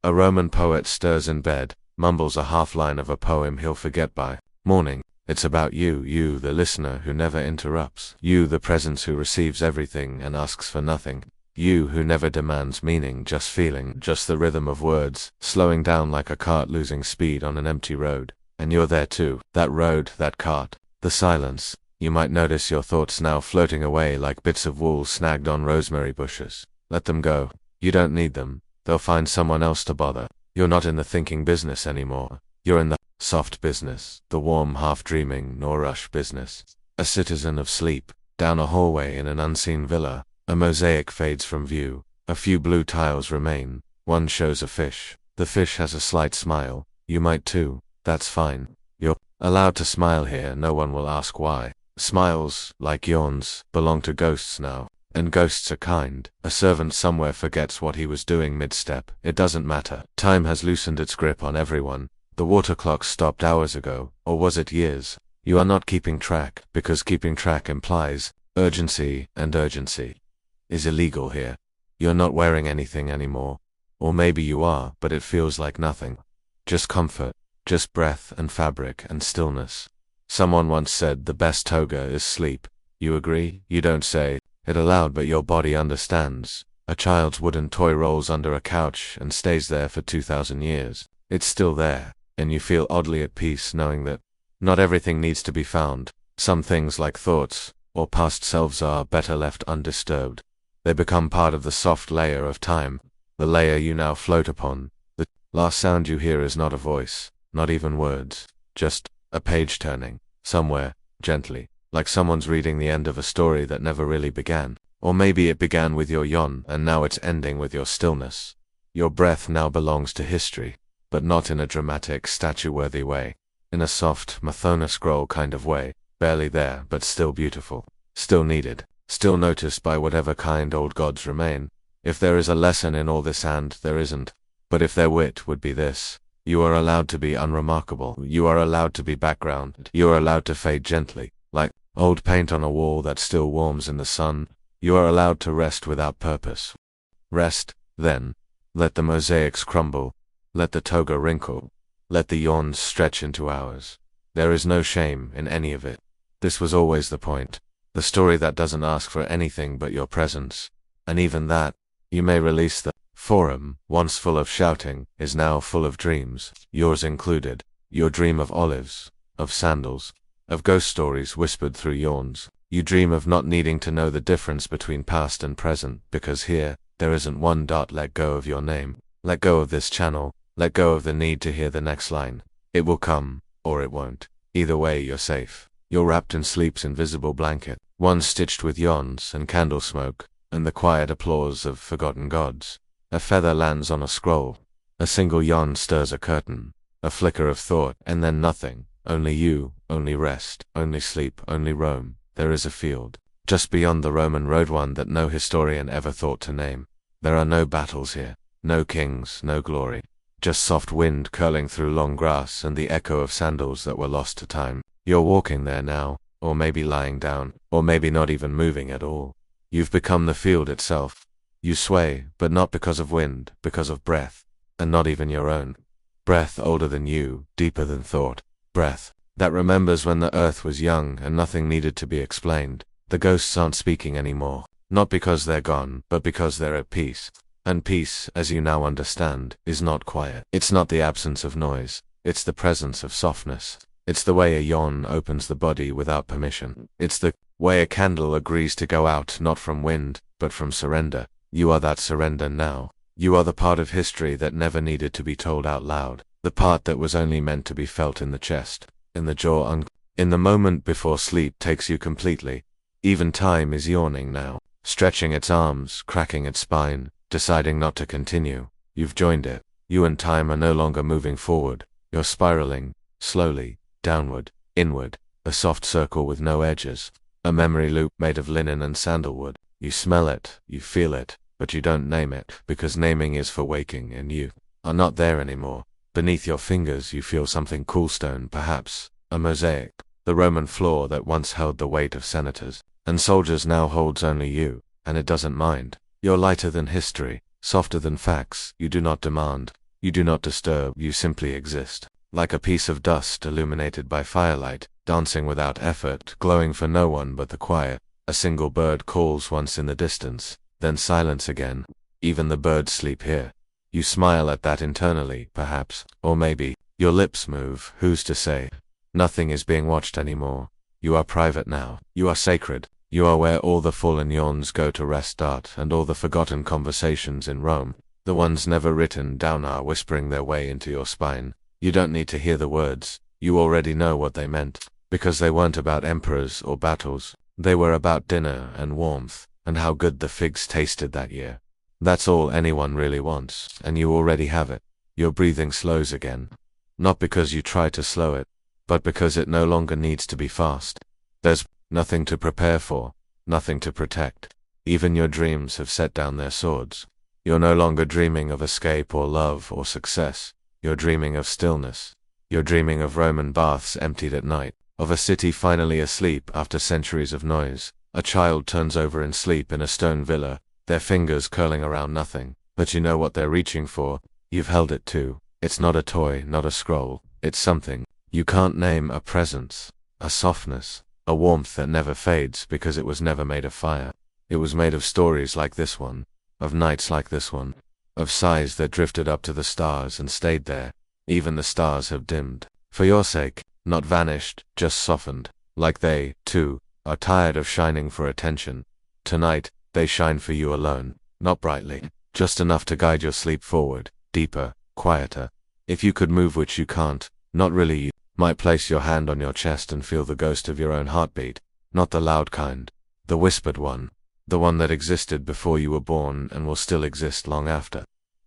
A Roman poet stirs in bed, mumbles a half-line of a poem he'll forget by morning. It's about you, the listener who never interrupts. You, the presence who receives everything and asks for nothing. You who never demands meaning, just feeling, just the rhythm of words, slowing down like a cart losing speed on an empty road. And you're there too. That road, that cart, the silence. You might notice your thoughts now floating away like bits of wool snagged on rosemary bushes. Let them go. You don't need them. They'll find someone else to bother. You're not in the thinking business anymore. You're in the soft business, the warm half-dreaming, no-rush business. A citizen of sleep. Down a hallway in an unseen villa, a mosaic fades from view. A few blue tiles remain. One shows a fish. The fish has a slight smile. You might too. That's fine. You're allowed to smile here, no one will ask why. Smiles, like yawns, belong to ghosts now. And ghosts are kind. A servant somewhere forgets what he was doing mid-step. It doesn't matter. Time has loosened its grip on everyone. The water clock stopped hours ago, or was it years? You are not keeping track, because keeping track implies urgency, and urgency is illegal here. You're not wearing anything anymore. Or maybe you are, but it feels like nothing. Just comfort, just breath and fabric and stillness. Someone once said the best toga is sleep. You agree? You don't say it aloud, but your body understands. A child's wooden toy rolls under a couch and stays there for 2,000 years. It's still there, and you feel oddly at peace knowing that not everything needs to be found. Some things like thoughts or past selves are better left undisturbed. They become part of the soft layer of time, the layer you now float upon. The last sound you hear is not a voice, not even words, just a page turning, somewhere, gently. Like someone's reading the end of a story that never really began. Or maybe it began with your yawn, and now it's ending with your stillness. Your breath now belongs to history, but not in a dramatic, statue-worthy way. In a soft, Mathona scroll kind of way, barely there, but still beautiful. Still needed. Still noticed by whatever kind old gods remain. If there is a lesson in all this, and there isn't. But if their wit would be this. You are allowed to be unremarkable. You are allowed to be background. You are allowed to fade gently, like old paint on a wall that still warms in the sun. You are allowed to rest without purpose. Rest, then. Let the mosaics crumble. Let the toga wrinkle. Let the yawns stretch into hours. There is no shame in any of it. This was always the point. The story that doesn't ask for anything but your presence. And even that, you may release. The forum, once full of shouting, is now full of dreams, yours included. Your dream of olives, of sandals, of ghost stories whispered through yawns. You dream of not needing to know the difference between past and present, because here, there isn't one. Let go of your name. Let go of this channel. Let go of the need to hear the next line. It will come, or it won't. Either way, you're safe. You're wrapped in sleep's invisible blanket, one stitched with yawns and candle smoke, and the quiet applause of forgotten gods. A feather lands on a scroll. A single yawn stirs a curtain. A flicker of thought, and then nothing. Only you, only rest, only sleep, only roam. There is a field, just beyond the Roman road, one that no historian ever thought to name. There are no battles here, no kings, no glory. Just soft wind curling through long grass and the echo of sandals that were lost to time. You're walking there now, or maybe lying down, or maybe not even moving at all. You've become the field itself. You sway, but not because of wind, because of breath, and not even your own. Breath older than you, deeper than thought. Breath that remembers when the earth was young and nothing needed to be explained. The ghosts aren't speaking anymore. Not because they're gone, but because they're at peace. And peace, as you now understand, is not quiet. It's not the absence of noise. It's the presence of softness. It's the way a yawn opens the body without permission. It's the way a candle agrees to go out not from wind, but from surrender. You are that surrender now. You are the part of history that never needed to be told out loud. The part that was only meant to be felt in the chest, in the jaw, in the moment before sleep takes you completely. Even time is yawning now, stretching its arms, cracking its spine, deciding not to continue. You've joined it. You and time are no longer moving forward. You're spiraling, slowly, downward, inward, a soft circle with no edges, a memory loop made of linen and sandalwood. You smell it, you feel it, but you don't name it, because naming is for waking, and you are not there anymore. Beneath your fingers you feel something cool, stone perhaps, a mosaic. The Roman floor that once held the weight of senators and soldiers now holds only you, and it doesn't mind. You're lighter than history, softer than facts. You do not demand, you do not disturb, you simply exist. Like a piece of dust illuminated by firelight, dancing without effort, glowing for no one but the quiet. A single bird calls once in the distance, then silence again. Even the birds sleep here. You smile at that internally, perhaps, or maybe your lips move, who's to say? Nothing is being watched anymore. You are private now. You are sacred. You are where all the fallen yawns go to rest start, and all the forgotten conversations in Rome, the ones never written down, are whispering their way into your spine. You don't need to hear the words. You already know what they meant, because they weren't about emperors or battles. They were about dinner and warmth, and how good the figs tasted that year. That's all anyone really wants, and you already have it. Your breathing slows again. Not because you try to slow it, but because it no longer needs to be fast. There's nothing to prepare for, nothing to protect. Even your dreams have set down their swords. You're no longer dreaming of escape or love or success. You're dreaming of stillness. You're dreaming of Roman baths emptied at night, of a city finally asleep after centuries of noise. A child turns over in sleep in a stone villa, their fingers curling around nothing, but you know what they're reaching for. You've held it too. It's not a toy, not a scroll. It's something you can't name, a presence, a softness, a warmth that never fades because it was never made of fire. It was made of stories like this one, of nights like this one, of sighs that drifted up to the stars and stayed there. Even the stars have dimmed. For your sake, not vanished, just softened. Like they, too, are tired of shining for attention. Tonight, they shine for you alone, not brightly, just enough to guide your sleep forward, deeper, quieter. If you could move, which you can't, not really, you might place your hand on your chest and feel the ghost of your own heartbeat, not the loud kind, the whispered one, the one that existed before you were born and will still exist long after.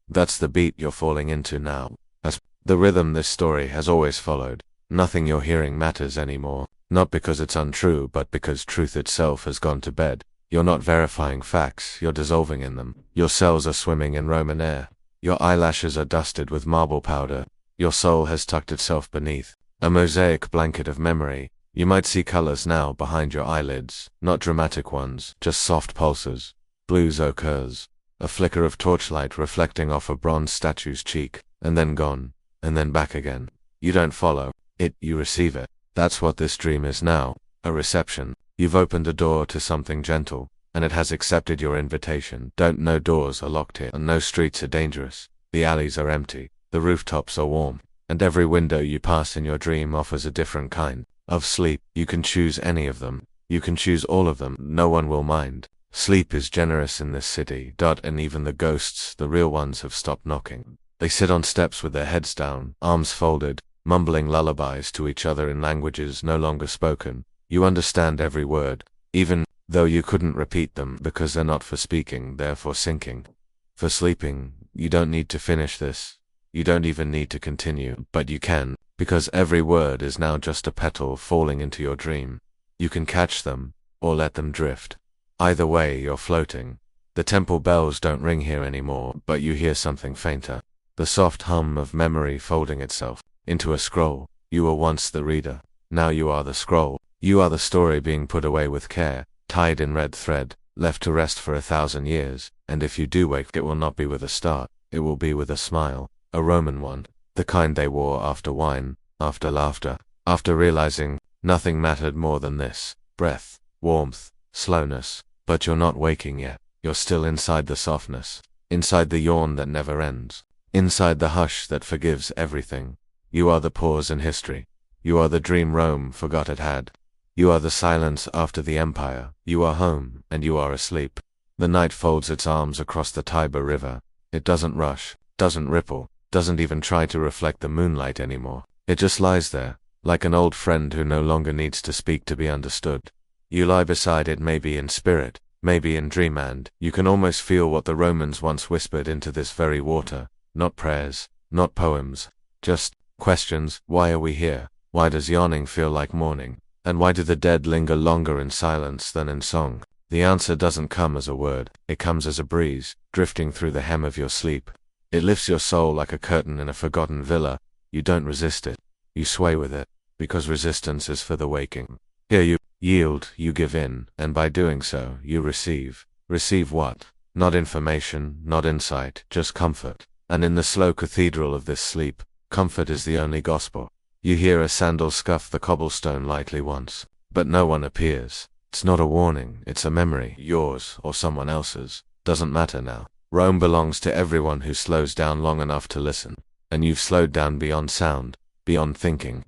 That's the beat you're falling into now. That's the rhythm this story has always followed. Nothing you're hearing matters anymore, not because it's untrue, but because truth itself has gone to bed. You're not verifying facts, you're dissolving in them. Your cells are swimming in Roman air. Your eyelashes are dusted with marble powder. Your soul has tucked itself beneath a mosaic blanket of memory. You might see colors now behind your eyelids, not dramatic ones, just soft pulses, blues, ochres, a flicker of torchlight reflecting off a bronze statue's cheek, and then gone, and then back again. You don't follow it, you receive it. That's what this dream is now, a reception. You've opened a door to something gentle, and it has accepted your invitation. No doors are locked here, and no streets are dangerous. The alleys are empty, the rooftops are warm, and every window you pass in your dream offers a different kind of sleep. You can choose any of them. You can choose all of them. No one will mind. Sleep is generous in this city. And even the ghosts, the real ones, have stopped knocking. They sit on steps with their heads down, arms folded, mumbling lullabies to each other in languages no longer spoken. You understand every word, even though you couldn't repeat them, because they're not for speaking, they're for sinking. For sleeping, you don't need to finish this. You don't even need to continue, but you can, because every word is now just a petal falling into your dream. You can catch them, or let them drift. Either way, you're floating. The temple bells don't ring here anymore, but you hear something fainter. The soft hum of memory folding itself into a scroll. You were once the reader. Now you are the scroll. You are the story being put away with care, tied in red thread, left to rest for 1,000 years, and if you do wake, it will not be with a start. It will be with a smile, a Roman one, the kind they wore after wine, after laughter, after realizing nothing mattered more than this: breath, warmth, slowness. But you're not waking yet. You're still inside the softness. Inside the yawn that never ends. Inside the hush that forgives everything. You are the pause in history. You are the dream Rome forgot it had. You are the silence after the empire. You are home, and you are asleep. The night folds its arms across the Tiber River. It doesn't rush, doesn't ripple, doesn't even try to reflect the moonlight anymore. It just lies there, like an old friend who no longer needs to speak to be understood. You lie beside it, maybe in spirit, maybe in dream, and you can almost feel what the Romans once whispered into this very water. Not prayers, not poems, just questions. Why are we here? Why does yawning feel like morning? And why do the dead linger longer in silence than in song? The answer doesn't come as a word, it comes as a breeze, drifting through the hem of your sleep. It lifts your soul like a curtain in a forgotten villa. You don't resist it, you sway with it, because resistance is for the waking. Here you yield, you give in, and by doing so, you receive. Receive what? Not information, not insight, just comfort. And in the slow cathedral of this sleep, comfort is the only gospel. You hear a sandal scuff the cobblestone lightly once, but no one appears. It's not a warning, it's a memory, yours or someone else's. Doesn't matter now. Rome belongs to everyone who slows down long enough to listen. And you've slowed down beyond sound, beyond thinking.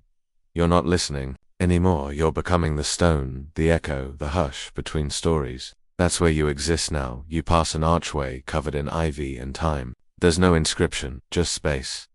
You're not listening anymore, you're becoming the stone, the echo, the hush between stories. That's where you exist now. You pass an archway covered in ivy and time. There's no inscription, just space.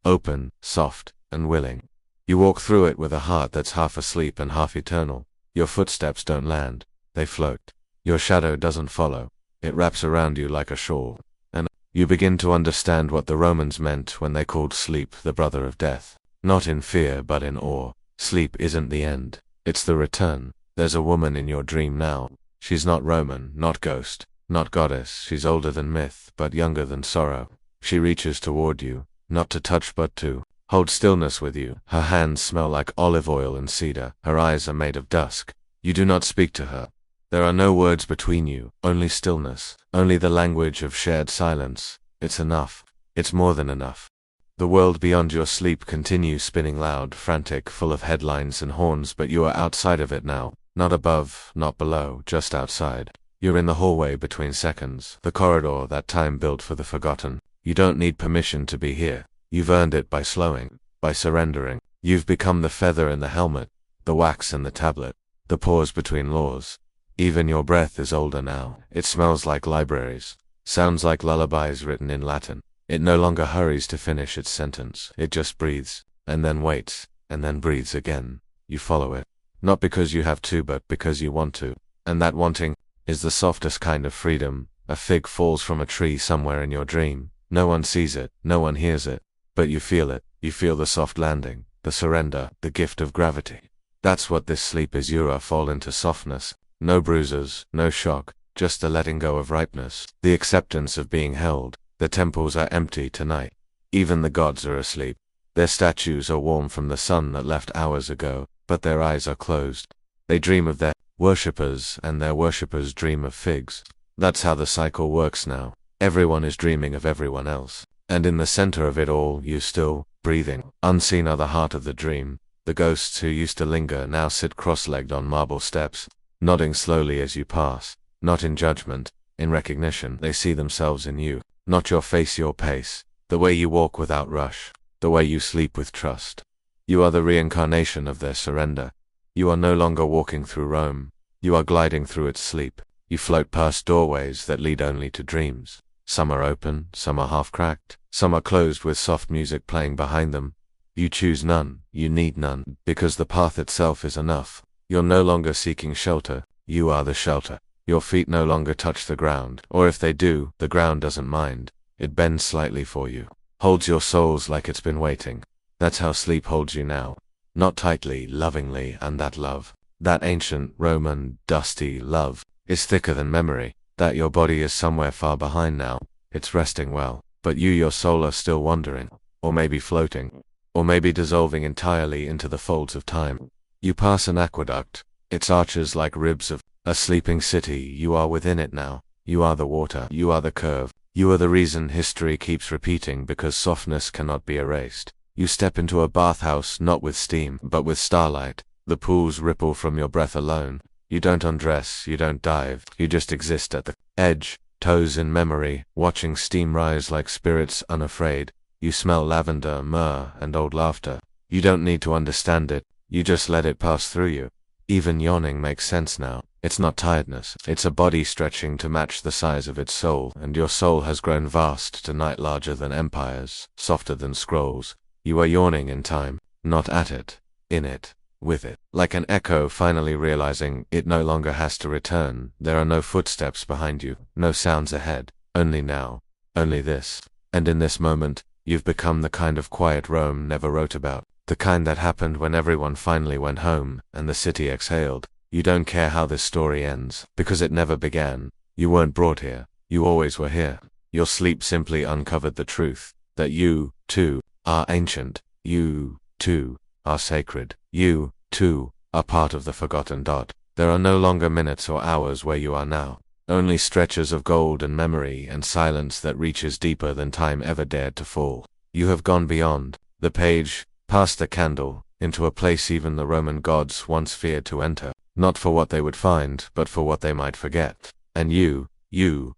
Open, soft, and willing. You walk through it with a heart that's half asleep and half eternal. Your footsteps don't land, they float. Your shadow doesn't follow, it wraps around you like a shawl. And you begin to understand what the Romans meant when they called sleep the brother of death. Not in fear, but in awe. Sleep isn't the end, it's the return. There's a woman in your dream now. She's not Roman, not ghost, not goddess. She's older than myth, but younger than sorrow. She reaches toward you, not to touch but to hold stillness with you. Her hands smell like olive oil and cedar. Her eyes are made of dusk. You do not speak to her. There are no words between you, only stillness, only the language of shared silence. It's enough. It's more than enough. The world beyond your sleep continues spinning loud, frantic, full of headlines and horns, but you are outside of it now. Not above, not below, just outside. You're in the hallway between seconds, the corridor that time built for the forgotten. You don't need permission to be here. You've earned it by slowing, by surrendering. You've become the feather in the helmet, the wax in the tablet, the pause between laws. Even your breath is older now. It smells like libraries, sounds like lullabies written in Latin. It no longer hurries to finish its sentence. It just breathes, and then waits, and then breathes again. You follow it, not because you have to, but because you want to. And that wanting is the softest kind of freedom. A fig falls from a tree somewhere in your dream. No one sees it, no one hears it, but you feel it. You feel the soft landing, the surrender, the gift of gravity. That's what this sleep is. You fall into softness. No bruises, no shock, just the letting go of ripeness, the acceptance of being held. The temples are empty tonight. Even the gods are asleep. Their statues are warm from the sun that left hours ago, but their eyes are closed. They dream of their worshippers, and their worshippers dream of figs. That's how the cycle works now. Everyone is dreaming of everyone else. And in the center of it all, you still, breathing, unseen, are the heart of the dream. The ghosts who used to linger now sit cross-legged on marble steps, nodding slowly as you pass, not in judgment, in recognition. They see themselves in you, not your face, your pace, the way you walk without rush, the way you sleep with trust. You are the reincarnation of their surrender. You are no longer walking through Rome, you are gliding through its sleep. You float past doorways that lead only to dreams. Some are open, some are half-cracked, some are closed with soft music playing behind them. You choose none, you need none, because the path itself is enough. You're no longer seeking shelter, you are the shelter. Your feet no longer touch the ground, or if they do, the ground doesn't mind. It bends slightly for you, holds your souls like it's been waiting. That's how sleep holds you now. Not tightly, lovingly, and that love, that ancient, Roman, dusty love, is thicker than memory. That your body is somewhere far behind now. It's resting well, but you, your soul, are still wandering, or maybe floating, or maybe dissolving entirely into the folds of time. You pass an aqueduct, its arches like ribs of a sleeping city. You are within it now. You are the water, you are the curve, you are the reason history keeps repeating, because softness cannot be erased. You step into a bathhouse not with steam, but with starlight. The pools ripple from your breath alone. You don't undress, you don't dive, you just exist at the edge, toes in memory, watching steam rise like spirits unafraid. You smell lavender, myrrh, and old laughter. You don't need to understand it, you just let it pass through you. Even yawning makes sense now. It's not tiredness, it's a body stretching to match the size of its soul, and your soul has grown vast tonight, larger than empires, softer than scrolls. You are yawning in time, not at it, in it, with it. Like an echo finally realizing it no longer has to return. There are no footsteps behind you, no sounds ahead, only now, only this. And in this moment, you've become the kind of quiet Rome never wrote about. The kind that happened when everyone finally went home, and the city exhaled. You don't care how this story ends, because it never began. You weren't brought here, you always were here. Your sleep simply uncovered the truth, that you, too, are ancient. You, too, are sacred. You, too, are part of the forgotten dot. There are no longer minutes or hours where you are now. Only stretches of gold and memory and silence that reaches deeper than time ever dared to fall. You have gone beyond the page, past the candle, into a place even the Roman gods once feared to enter, not for what they would find, but for what they might forget. And you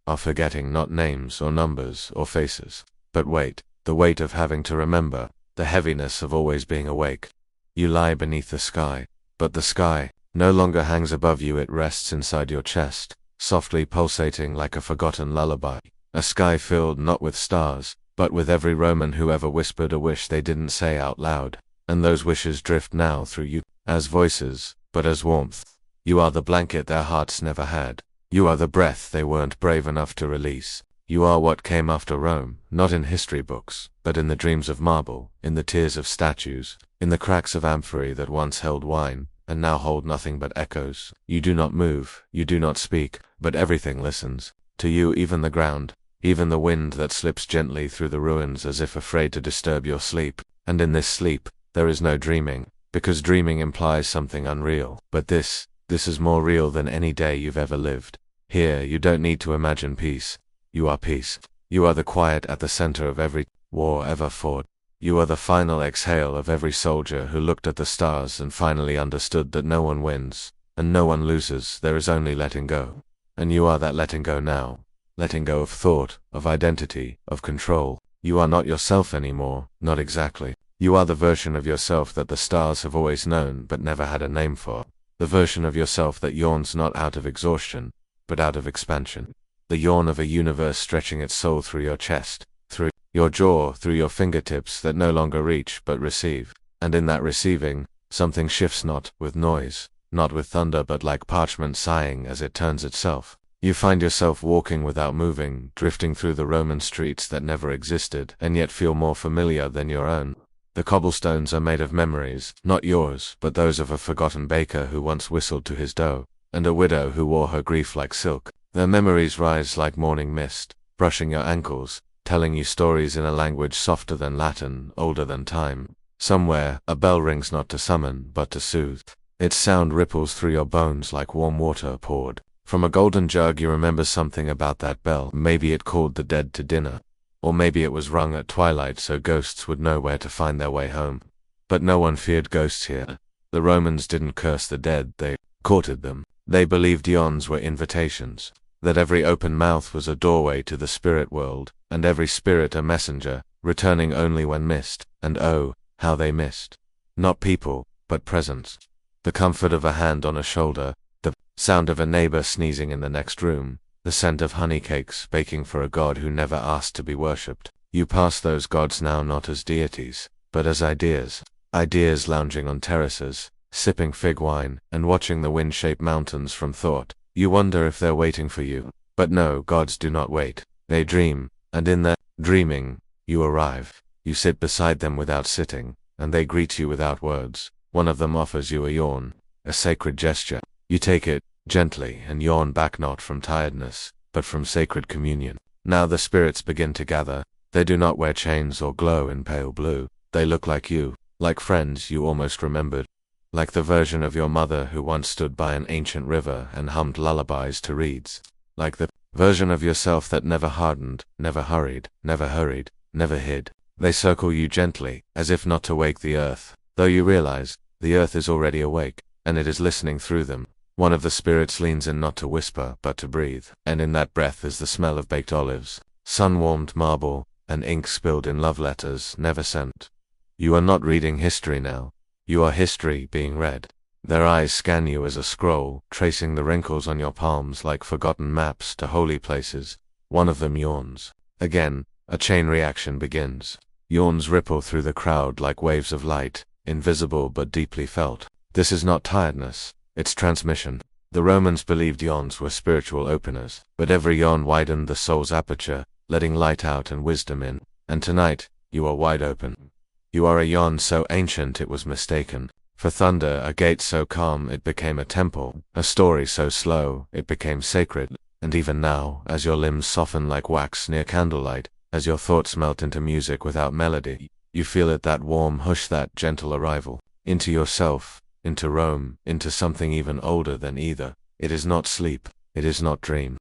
are forgetting not names or numbers or faces, but weight, the weight of having to remember, the heaviness of always being awake. You lie beneath the sky, but the sky no longer hangs above you, it rests inside your chest, softly pulsating like a forgotten lullaby. A sky filled not with stars, but with every Roman who ever whispered a wish they didn't say out loud. And those wishes drift now through you, as voices, but as warmth. You are the blanket their hearts never had. You are the breath they weren't brave enough to release. You are what came after Rome, not in history books, but in the dreams of marble, in the tears of statues, in the cracks of amphorae that once held wine, and now hold nothing but echoes. You do not move, you do not speak, but everything listens. To you even the ground, even the wind that slips gently through the ruins as if afraid to disturb your sleep. And in this sleep, there is no dreaming, because dreaming implies something unreal. But this is more real than any day you've ever lived. Here, you don't need to imagine peace. You are peace. You are the quiet at the center of every war ever fought. You are the final exhale of every soldier who looked at the stars and finally understood that no one wins, and no one loses, there is only letting go. And you are that letting go now. Letting go of thought, of identity, of control. You are not yourself anymore, not exactly. You are the version of yourself that the stars have always known but never had a name for. The version of yourself that yawns not out of exhaustion, but out of expansion. The yawn of a universe stretching its soul through your chest, through your jaw, through your fingertips that no longer reach but receive. And in that receiving, something shifts not with noise, not with thunder, but like parchment sighing as it turns itself. You find yourself walking without moving, drifting through the Roman streets that never existed, and yet feel more familiar than your own. The cobblestones are made of memories, not yours, but those of a forgotten baker who once whistled to his dough, and a widow who wore her grief like silk. Their memories rise like morning mist, brushing your ankles, telling you stories in a language softer than Latin, older than time. Somewhere, a bell rings not to summon, but to soothe. Its sound ripples through your bones like warm water poured from a golden jug. You remember something about that bell. Maybe it called the dead to dinner. Or maybe it was rung at twilight so ghosts would know where to find their way home. But no one feared ghosts here. The Romans didn't curse the dead, they courted them. They believed yawns were invitations, that every open mouth was a doorway to the spirit world, and every spirit a messenger, returning only when missed. And oh, how they missed. Not people, but presence. The comfort of a hand on a shoulder, the sound of a neighbor sneezing in the next room, the scent of honey cakes baking for a god who never asked to be worshipped. You pass those gods now not as deities, but as ideas. Ideas lounging on terraces, sipping fig wine, and watching the wind-shaped mountains from thought. You wonder if they're waiting for you. But no, gods do not wait. They dream, and in their dreaming, you arrive. You sit beside them without sitting, and they greet you without words. One of them offers you a yawn, a sacred gesture. You take it, gently, and yawn back, not from tiredness, but from sacred communion. Now the spirits begin to gather. They do not wear chains or glow in pale blue. They look like you, like friends you almost remembered. Like the version of your mother who once stood by an ancient river and hummed lullabies to reeds. Like the version of yourself that never hardened, never hurried, never hid. They circle you gently, as if not to wake the earth, though you realize, the earth is already awake, and it is listening through them. One of the spirits leans in not to whisper, but to breathe, and in that breath is the smell of baked olives, sun-warmed marble, and ink spilled in love letters never sent. You are not reading history now. You are history being read. Their eyes scan you as a scroll, tracing the wrinkles on your palms like forgotten maps to holy places. One of them yawns. Again, a chain reaction begins. Yawns ripple through the crowd like waves of light, invisible but deeply felt. This is not tiredness, it's transmission. The Romans believed yawns were spiritual openers, but every yawn widened the soul's aperture, letting light out and wisdom in. And tonight, you are wide open. You are a yawn so ancient it was mistaken for thunder, a gate so calm it became a temple, a story so slow it became sacred. And even now, as your limbs soften like wax near candlelight, as your thoughts melt into music without melody, you feel it, that warm hush, that gentle arrival, into yourself, into Rome, into something even older than either. It is not sleep, it is not dream.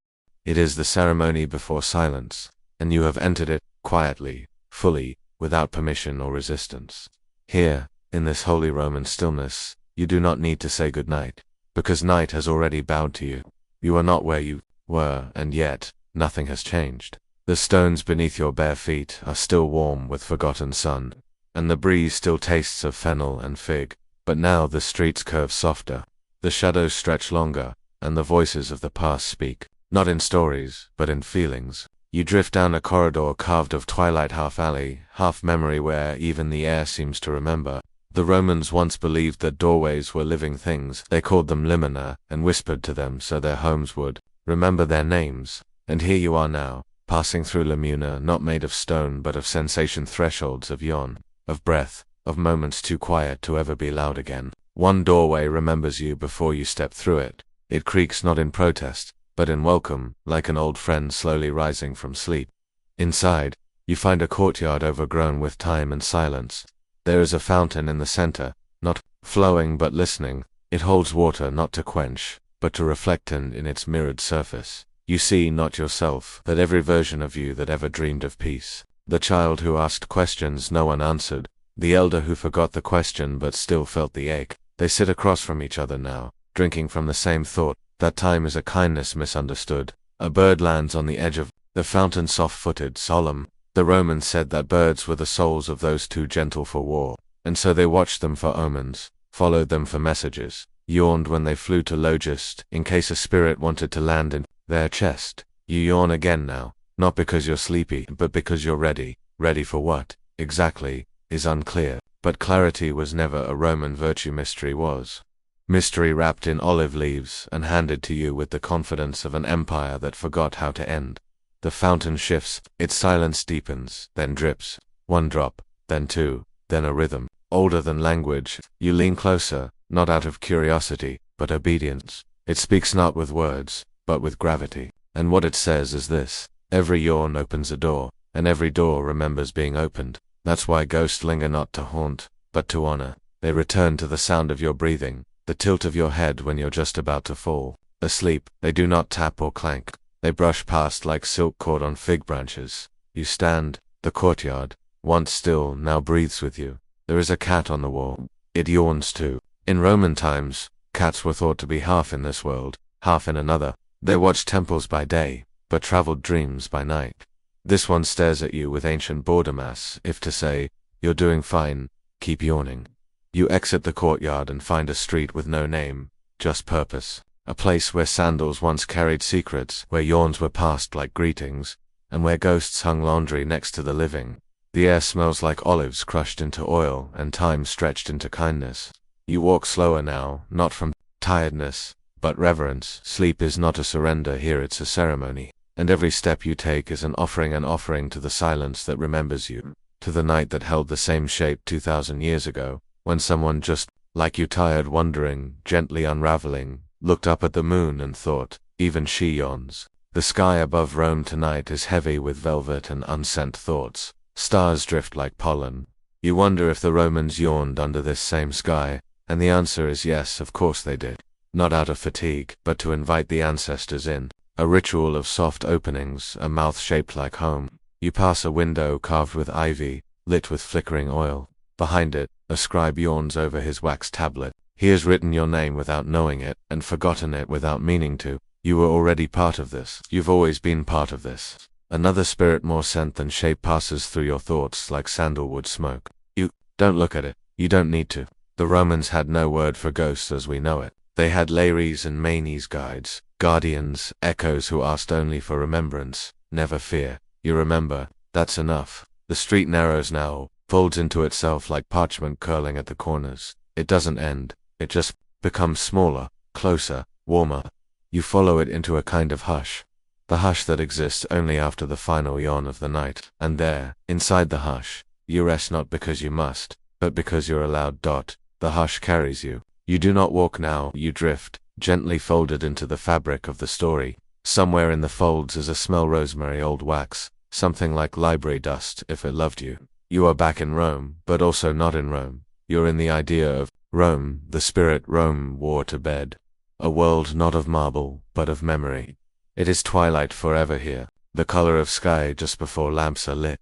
It is the ceremony before silence, and you have entered it, quietly, fully, without permission or resistance. Here, in this holy Roman stillness, you do not need to say goodnight, because night has already bowed to you. You are not where you were, and yet, nothing has changed. The stones beneath your bare feet are still warm with forgotten sun, and the breeze still tastes of fennel and fig, but now the streets curve softer, the shadows stretch longer, and the voices of the past speak, not in stories, but in feelings. You drift down a corridor carved of twilight, half alley, half memory, where even the air seems to remember. The Romans once believed that doorways were living things. They called them limina, and whispered to them so their homes would remember their names. And here you are now, passing through limuna, not made of stone but of sensation, thresholds of yawn, of breath, of moments too quiet to ever be loud again. One doorway remembers you before you step through it. It creaks not in protest, but in welcome, like an old friend slowly rising from sleep. Inside, you find a courtyard overgrown with time and silence. There is a fountain in the center, not flowing but listening. It holds water not to quench, but to reflect in its mirrored surface. You see not yourself, but every version of you that ever dreamed of peace. The child who asked questions no one answered, the elder who forgot the question but still felt the ache. They sit across from each other now, drinking from the same thought, that time is a kindness misunderstood. A bird lands on the edge of the fountain, soft-footed, solemn. The Romans said that birds were the souls of those too gentle for war, and so they watched them for omens, followed them for messages, yawned when they flew to Logist, in case a spirit wanted to land in their chest. You yawn again now, not because you're sleepy, but because you're ready. Ready for what, exactly, is unclear, but clarity was never a Roman virtue. Mystery was. Mystery wrapped in olive leaves and handed to you with the confidence of an empire that forgot how to end. The fountain shifts, its silence deepens, then drips. One drop, then two, then a rhythm, older than language. You lean closer, not out of curiosity, but obedience. It speaks not with words, but with gravity. And what it says is this: every yawn opens a door, and every door remembers being opened. That's why ghosts linger not to haunt, but to honor. They return to the sound of your breathing, the tilt of your head when you're just about to fall asleep. They do not tap or clank. They brush past like silk cord on fig branches. You stand. The courtyard, once still, now breathes with you. There is a cat on the wall. It yawns too. In Roman times, cats were thought to be half in this world, half in another. They watched temples by day, but traveled dreams by night. This one stares at you with ancient boredom, as if to say, you're doing fine, keep yawning. You exit the courtyard and find a street with no name, just purpose. A place where sandals once carried secrets, where yawns were passed like greetings, and where ghosts hung laundry next to the living. The air smells like olives crushed into oil and time stretched into kindness. You walk slower now, not from tiredness, but reverence. Sleep is not a surrender here, it's a ceremony. And every step you take is an offering to the silence that remembers you, to the night that held the same shape 2,000 years ago, when someone just like you, tired, wondering, gently unraveling, looked up at the moon and thought, even she yawns. The sky above Rome tonight is heavy with velvet and unsent thoughts. Stars drift like pollen. You wonder if the Romans yawned under this same sky, and the answer is yes, of course they did. Not out of fatigue, but to invite the ancestors in. A ritual of soft openings, a mouth shaped like home. You pass a window carved with ivy, lit with flickering oil. Behind it, a scribe yawns over his wax tablet. He has written your name without knowing it, and forgotten it without meaning to. You were already part of this. You've always been part of this. Another spirit more scent than shape passes through your thoughts like sandalwood smoke. You don't look at it. You don't need to. The Romans had no word for ghosts as we know it. They had lares and manes guides, guardians, echoes who asked only for remembrance. Never fear. You remember. That's enough. The street narrows now, folds into itself like parchment curling at the corners. It doesn't end. It just becomes smaller, closer, warmer. You follow it into a kind of hush. The hush that exists only after the final yawn of the night. And there, inside the hush, you rest not because you must, but because you're allowed. The hush carries you. You do not walk now, you drift, gently folded into the fabric of the story. Somewhere in the folds is a smell rosemary old wax, something like library dust if it loved you. You are back in Rome, but also not in Rome. You're in the idea of Rome, the spirit Rome wore to bed. A world not of marble, but of memory. It is twilight forever here, the color of sky just before lamps are lit.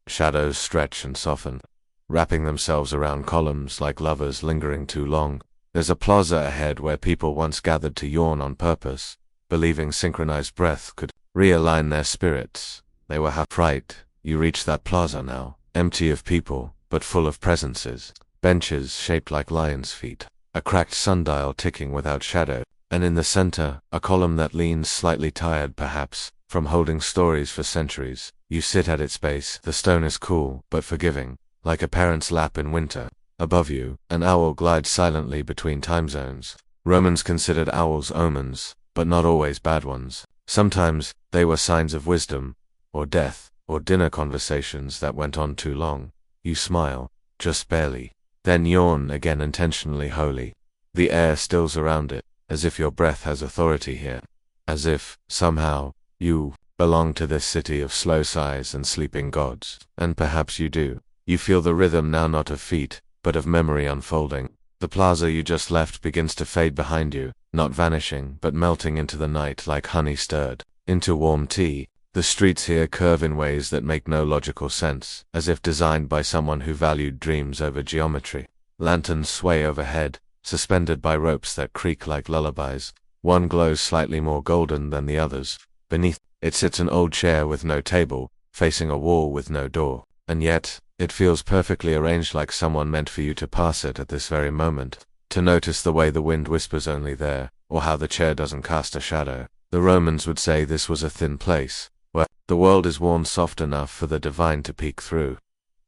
Shadows stretch and soften, wrapping themselves around columns like lovers lingering too long. There's a plaza ahead where people once gathered to yawn on purpose, believing synchronized breath could realign their spirits. They were half right. You reach that plaza now, empty of people, but full of presences. Benches shaped like lions' feet, a cracked sundial ticking without shadow, and in the center, a column that leans slightly tired perhaps, from holding stories for centuries. You sit at its base. The stone is cool, but forgiving, like a parent's lap in winter. Above you, an owl glides silently between time zones. Romans considered owls omens, but not always bad ones. Sometimes, they were signs of wisdom, or death, or dinner conversations that went on too long. You smile, just barely. Then yawn again, intentionally holy. The air stills around it, as if your breath has authority here. As if, somehow, you belong to this city of slow sighs and sleeping gods. And perhaps you do. You feel the rhythm now not of feet, but of memory unfolding. The plaza you just left begins to fade behind you, not vanishing, but melting into the night like honey stirred into warm tea. The streets here curve in ways that make no logical sense, as if designed by someone who valued dreams over geometry. Lanterns sway overhead, suspended by ropes that creak like lullabies. One glows slightly more golden than the others. Beneath it sits an old chair with no table, facing a wall with no door. And yet, it feels perfectly arranged, like someone meant for you to pass it at this very moment. To notice the way the wind whispers only there, or how the chair doesn't cast a shadow. The Romans would say this was a thin place, where the world is worn soft enough for the divine to peek through.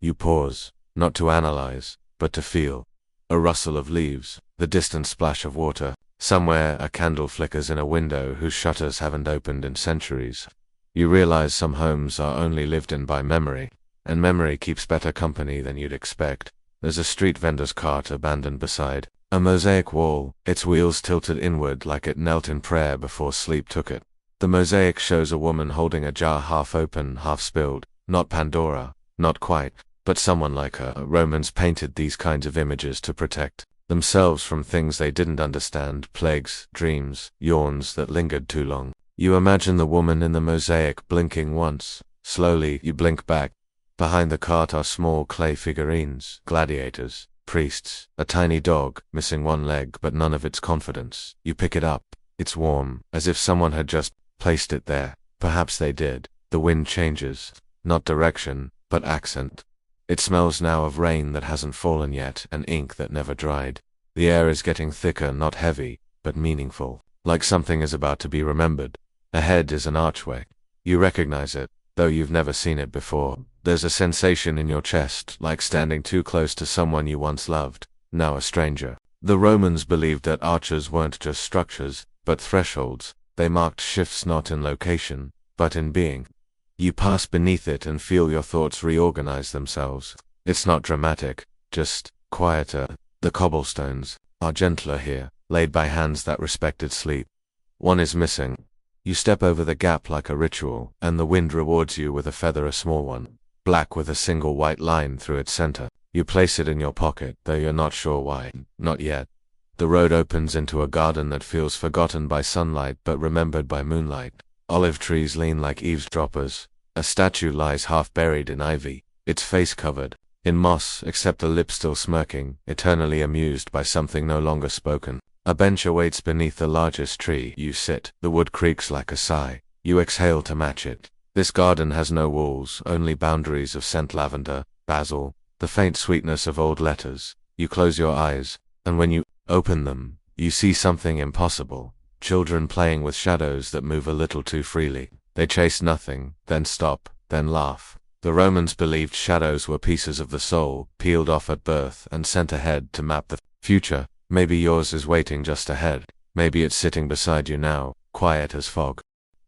You pause, not to analyze, but to feel. A rustle of leaves, the distant splash of water. Somewhere a candle flickers in a window whose shutters haven't opened in centuries. You realize some homes are only lived in by memory, and memory keeps better company than you'd expect. There's a street vendor's cart abandoned beside a mosaic wall, its wheels tilted inward like it knelt in prayer before sleep took it. The mosaic shows a woman holding a jar half open, half spilled. Not Pandora, not quite, but someone like her. Romans painted these kinds of images to protect themselves from things they didn't understand, plagues, dreams, yawns that lingered too long. You imagine the woman in the mosaic blinking once. Slowly, you blink back. Behind the cart are small clay figurines, gladiators, priests, a tiny dog, missing one leg but none of its confidence. You pick it up. It's warm, as if someone had just placed it there. Perhaps they did. The wind changes. Not direction, but accent. It smells now of rain that hasn't fallen yet, and ink that never dried. The air is getting thicker, not heavy, but meaningful, like something is about to be remembered. Ahead is an archway. You recognize it, though you've never seen it before. There's a sensation in your chest, like standing too close to someone you once loved, now a stranger. The Romans believed that arches weren't just structures, but thresholds. They marked shifts not in location, but in being. You pass beneath it and feel your thoughts reorganize themselves. It's not dramatic, just quieter. The cobblestones are gentler here, laid by hands that respected sleep. One is missing. You step over the gap like a ritual, and the wind rewards you with a feather, a small one, black with a single white line through its center. You place it in your pocket, though you're not sure why. Not yet. The road opens into a garden that feels forgotten by sunlight but remembered by moonlight. Olive trees lean like eavesdroppers. A statue lies half buried in ivy, its face covered. in moss, except the lips still smirking, eternally amused by something no longer spoken. A bench awaits beneath the largest tree. You sit. The wood creaks like a sigh. You exhale to match it. This garden has no walls, only boundaries of scent lavender, basil, the faint sweetness of old letters. You close your eyes, and when you open them, you see something impossible. Children playing with shadows that move a little too freely. They chase nothing, then stop, then laugh. The Romans believed shadows were pieces of the soul, peeled off at birth and sent ahead to map the future. Maybe yours is waiting just ahead. Maybe it's sitting beside you now, quiet as fog.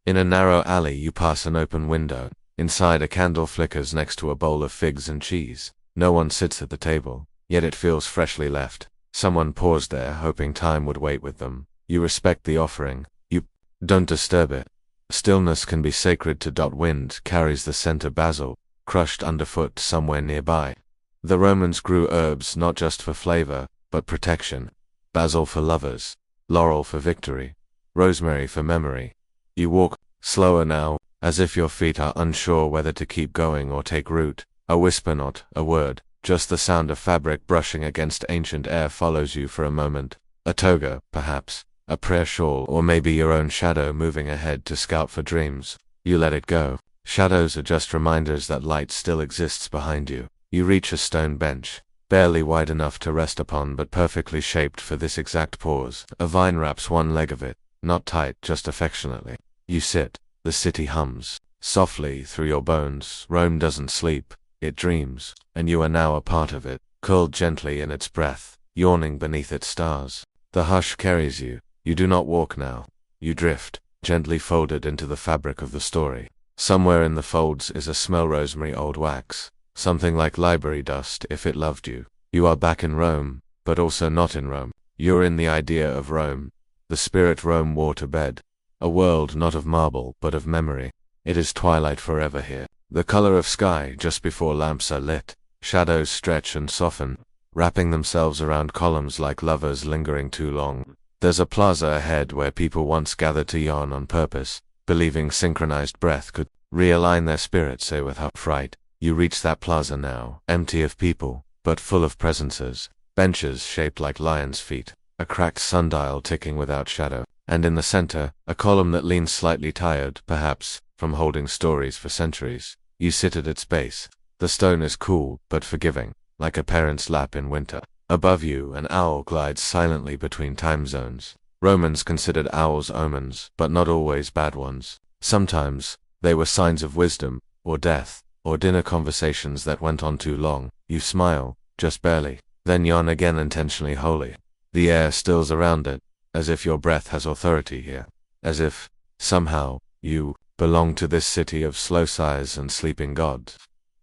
In a narrow alley you pass an open window. Inside, a candle flickers next to a bowl of figs and cheese. No one sits at the table, yet it feels freshly left. Someone paused there, hoping time would wait with them. You respect the offering. You don't disturb it. Stillness can be sacred to. Wind carries the scent of basil, crushed underfoot somewhere nearby. The Romans grew herbs not just for flavor, but protection. Basil for lovers, laurel for victory, rosemary for memory. You walk slower now, as if your feet are unsure whether to keep going or take root. A whisper, not a word, just the sound of fabric brushing against ancient air follows you for a moment. A toga, perhaps, a prayer shawl, or maybe your own shadow moving ahead to scout for dreams. You let it go. Shadows are just reminders that light still exists behind you. You reach a stone bench, barely wide enough to rest upon but perfectly shaped for this exact pause. A vine wraps one leg of it, not tight, just affectionately. You sit. The city hums softly through your bones. Rome doesn't sleep, it dreams, and you are now a part of it, curled gently in its breath, yawning beneath its stars. The hush carries you. You do not walk now. You drift, gently folded into the fabric of the story. Somewhere in the folds is a smell, rosemary, old wax, something like library dust if it loved you. You are back in Rome, but also not in Rome. You're in the idea of Rome, the spirit Rome wore to bed. A world not of marble, but of memory. It is twilight forever here. The color of sky just before lamps are lit. Shadows stretch and soften, wrapping themselves around columns like lovers lingering too long. There's a plaza ahead where people once gathered to yawn on purpose, believing synchronized breath could realign their spirits, say without fright. You reach that plaza now, empty of people, but full of presences. Benches shaped like lions' feet, a cracked sundial ticking without shadow, and in the center, a column that leans slightly tired, perhaps, from holding stories for centuries. You sit at its base. The stone is cool, but forgiving, like a parent's lap in winter. Above you, an owl glides silently between time zones. Romans considered owls omens, but not always bad ones. Sometimes, they were signs of wisdom, or death, or dinner conversations that went on too long. You smile, just barely, then yawn again, intentionally holy. The air stills around it, as if your breath has authority here. As if, somehow, you belong to this city of slow sighs and sleeping gods.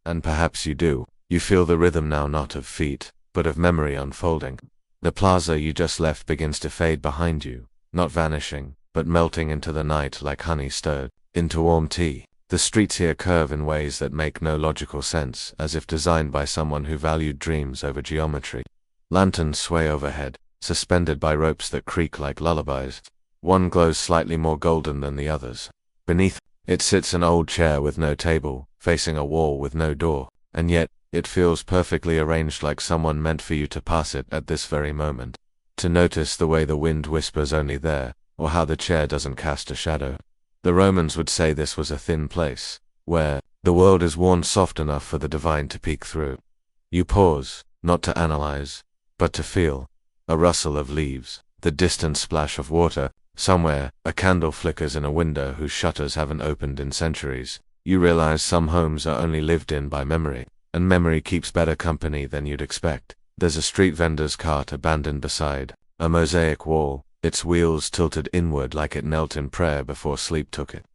And perhaps you do. You feel the rhythm now, not of feet, but of memory unfolding. The plaza you just left begins to fade behind you, not vanishing, but melting into the night like honey stirred into warm tea. The streets here curve in ways that make no logical sense, as if designed by someone who valued dreams over geometry. Lanterns sway overhead, suspended by ropes that creak like lullabies. One glows slightly more golden than the others. Beneath it sits an old chair with no table, facing a wall with no door, and yet it feels perfectly arranged, like someone meant for you to pass it at this very moment. To notice the way the wind whispers only there, or how the chair doesn't cast a shadow. The Romans would say this was a thin place, where the world is worn soft enough for the divine to peek through. You pause, not to analyze, but to feel. A rustle of leaves, the distant splash of water. Somewhere, a candle flickers in a window whose shutters haven't opened in centuries. You realize some homes are only lived in by memory, and memory keeps better company than you'd expect. There's a street vendor's cart abandoned beside a mosaic wall, its wheels tilted inward like it knelt in prayer before sleep took it.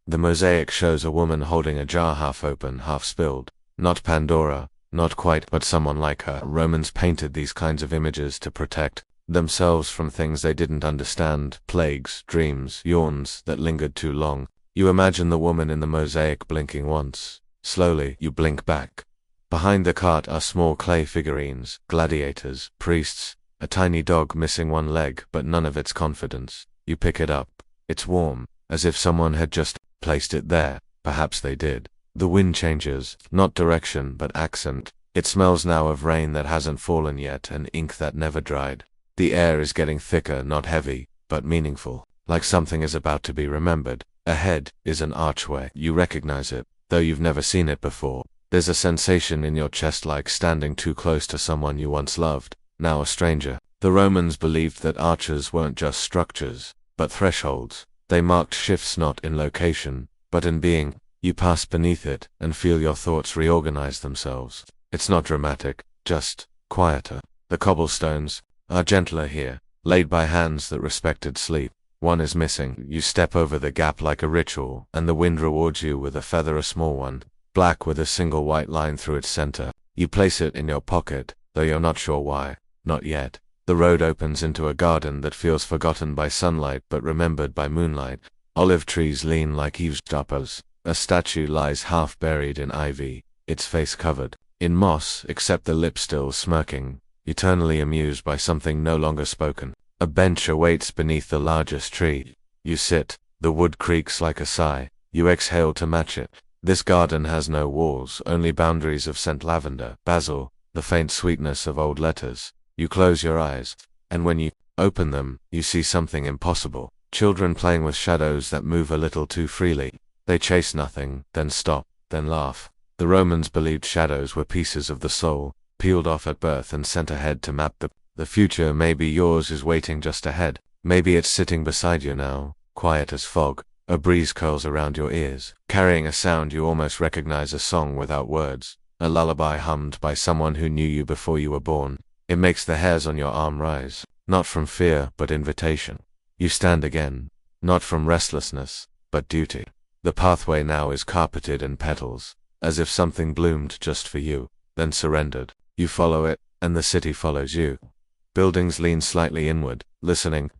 The mosaic shows a woman holding a jar half open, half spilled. Not Pandora, not quite, but someone like her. Romans painted these kinds of images to protect themselves from things they didn't understand, plagues, dreams, yawns that lingered too long. You imagine the woman in the mosaic blinking once. Slowly, you blink back. Behind the cart are small clay figurines, gladiators, priests, a tiny dog missing one leg but none of its confidence. You pick it up. It's warm, as if someone had just placed it there. Perhaps they did. The wind changes, not direction but accent, It smells now of rain that hasn't fallen yet and ink that never dried. The air is getting thicker, not heavy, but meaningful, like something is about to be remembered. Ahead is an archway. You recognize it, though you've never seen it before. There's a sensation in your chest like standing too close to someone you once loved, now a stranger. The Romans believed that arches weren't just structures, but thresholds. They marked shifts not in location, but in being. You pass beneath it and feel your thoughts reorganize themselves. It's not dramatic, just quieter. The cobblestones are gentler here, laid by hands that respected sleep. One is missing. You step over the gap like a ritual, and the wind rewards you with a feather, a small one, black with a single white line through its center. You place it in your pocket, though you're not sure why. Not yet. The road opens into a garden that feels forgotten by sunlight but remembered by moonlight. Olive trees lean like eavesdroppers. A statue lies half buried in ivy, its face covered in moss, except the lips still smirking, eternally amused by something no longer spoken. A bench awaits beneath the largest tree. You sit. The wood creaks like a sigh. You exhale to match it. This garden has no walls, only boundaries of scent lavender, basil, the faint sweetness of old letters. You close your eyes, and when you open them, you see something impossible. Children playing with shadows that move a little too freely. They chase nothing, then stop, then laugh. The Romans believed shadows were pieces of the soul, peeled off at birth and sent ahead to map the future. Maybe yours is waiting just ahead. Maybe it's sitting beside you now, quiet as fog. A breeze curls around your ears, carrying a sound you almost recognize, a song without words, a lullaby hummed by someone who knew you before you were born. It makes the hairs on your arm rise, not from fear but invitation. You stand again, not from restlessness, but duty. The pathway now is carpeted in petals, as if something bloomed just for you, then surrendered. You follow it, and the city follows you. Buildings lean slightly inward, listening.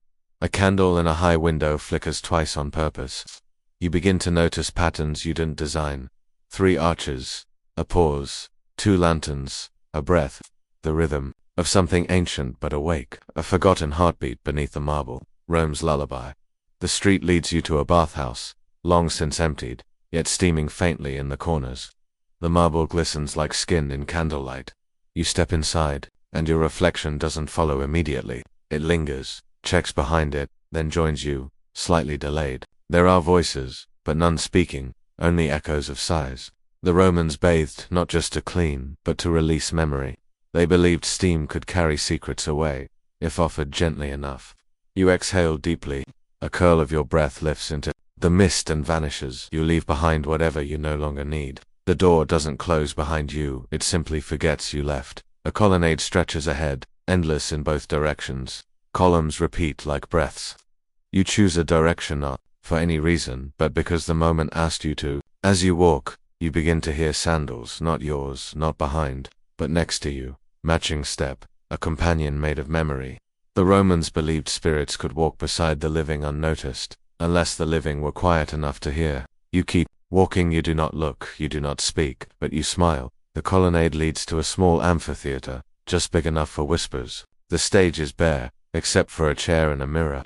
A candle in a high window flickers twice on purpose. You begin to notice patterns you didn't design. 3 arches, a pause, 2 lanterns, a breath, the rhythm of something ancient but awake, a forgotten heartbeat beneath the marble. Rome's lullaby. The street leads you to a bathhouse, long since emptied, yet steaming faintly in the corners. The marble glistens like skin in candlelight. You step inside, and your reflection doesn't follow immediately. It lingers, checks behind it, then joins you, slightly delayed. There are voices, but none speaking, only echoes of sighs. The Romans bathed not just to clean, but to release memory. They believed steam could carry secrets away, if offered gently enough. You exhale deeply. A curl of your breath lifts into the mist and vanishes. You leave behind whatever you no longer need. The door doesn't close behind you, it simply forgets you left. A colonnade stretches ahead, endless in both directions. Columns repeat like breaths. You choose a direction not for any reason, but because the moment asked you to. As you walk, you begin to hear sandals, not yours, not behind, but next to you. Matching step, a companion made of memory. The Romans believed spirits could walk beside the living unnoticed, unless the living were quiet enough to hear. You keep walking. You do not look, you do not speak, but you smile. The colonnade leads to a small amphitheater, just big enough for whispers. The stage is bare, except for a chair and a mirror.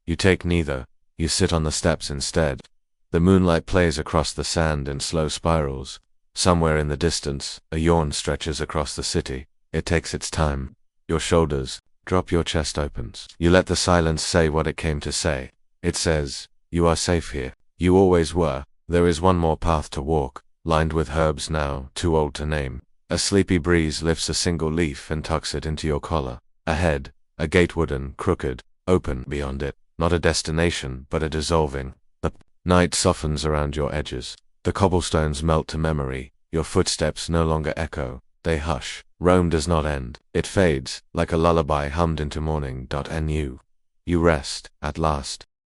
You take neither. You sit on the steps instead. The moonlight plays across the sand in slow spirals. Somewhere in the distance, a yawn stretches across the city. It takes its time. Your shoulders drop, your chest opens. You let the silence say what it came to say. It says, you are safe here. You always were. There is one more path to walk, lined with herbs now too old to name. A sleepy breeze lifts a single leaf and tucks it into your collar. Ahead, a gate, wooden, crooked, open. Beyond it, not a destination, but a dissolving. The night softens around your edges. The cobblestones melt to memory. Your footsteps no longer echo. They hush. Rome does not end. It fades, like a lullaby hummed into morning. You rest, at last.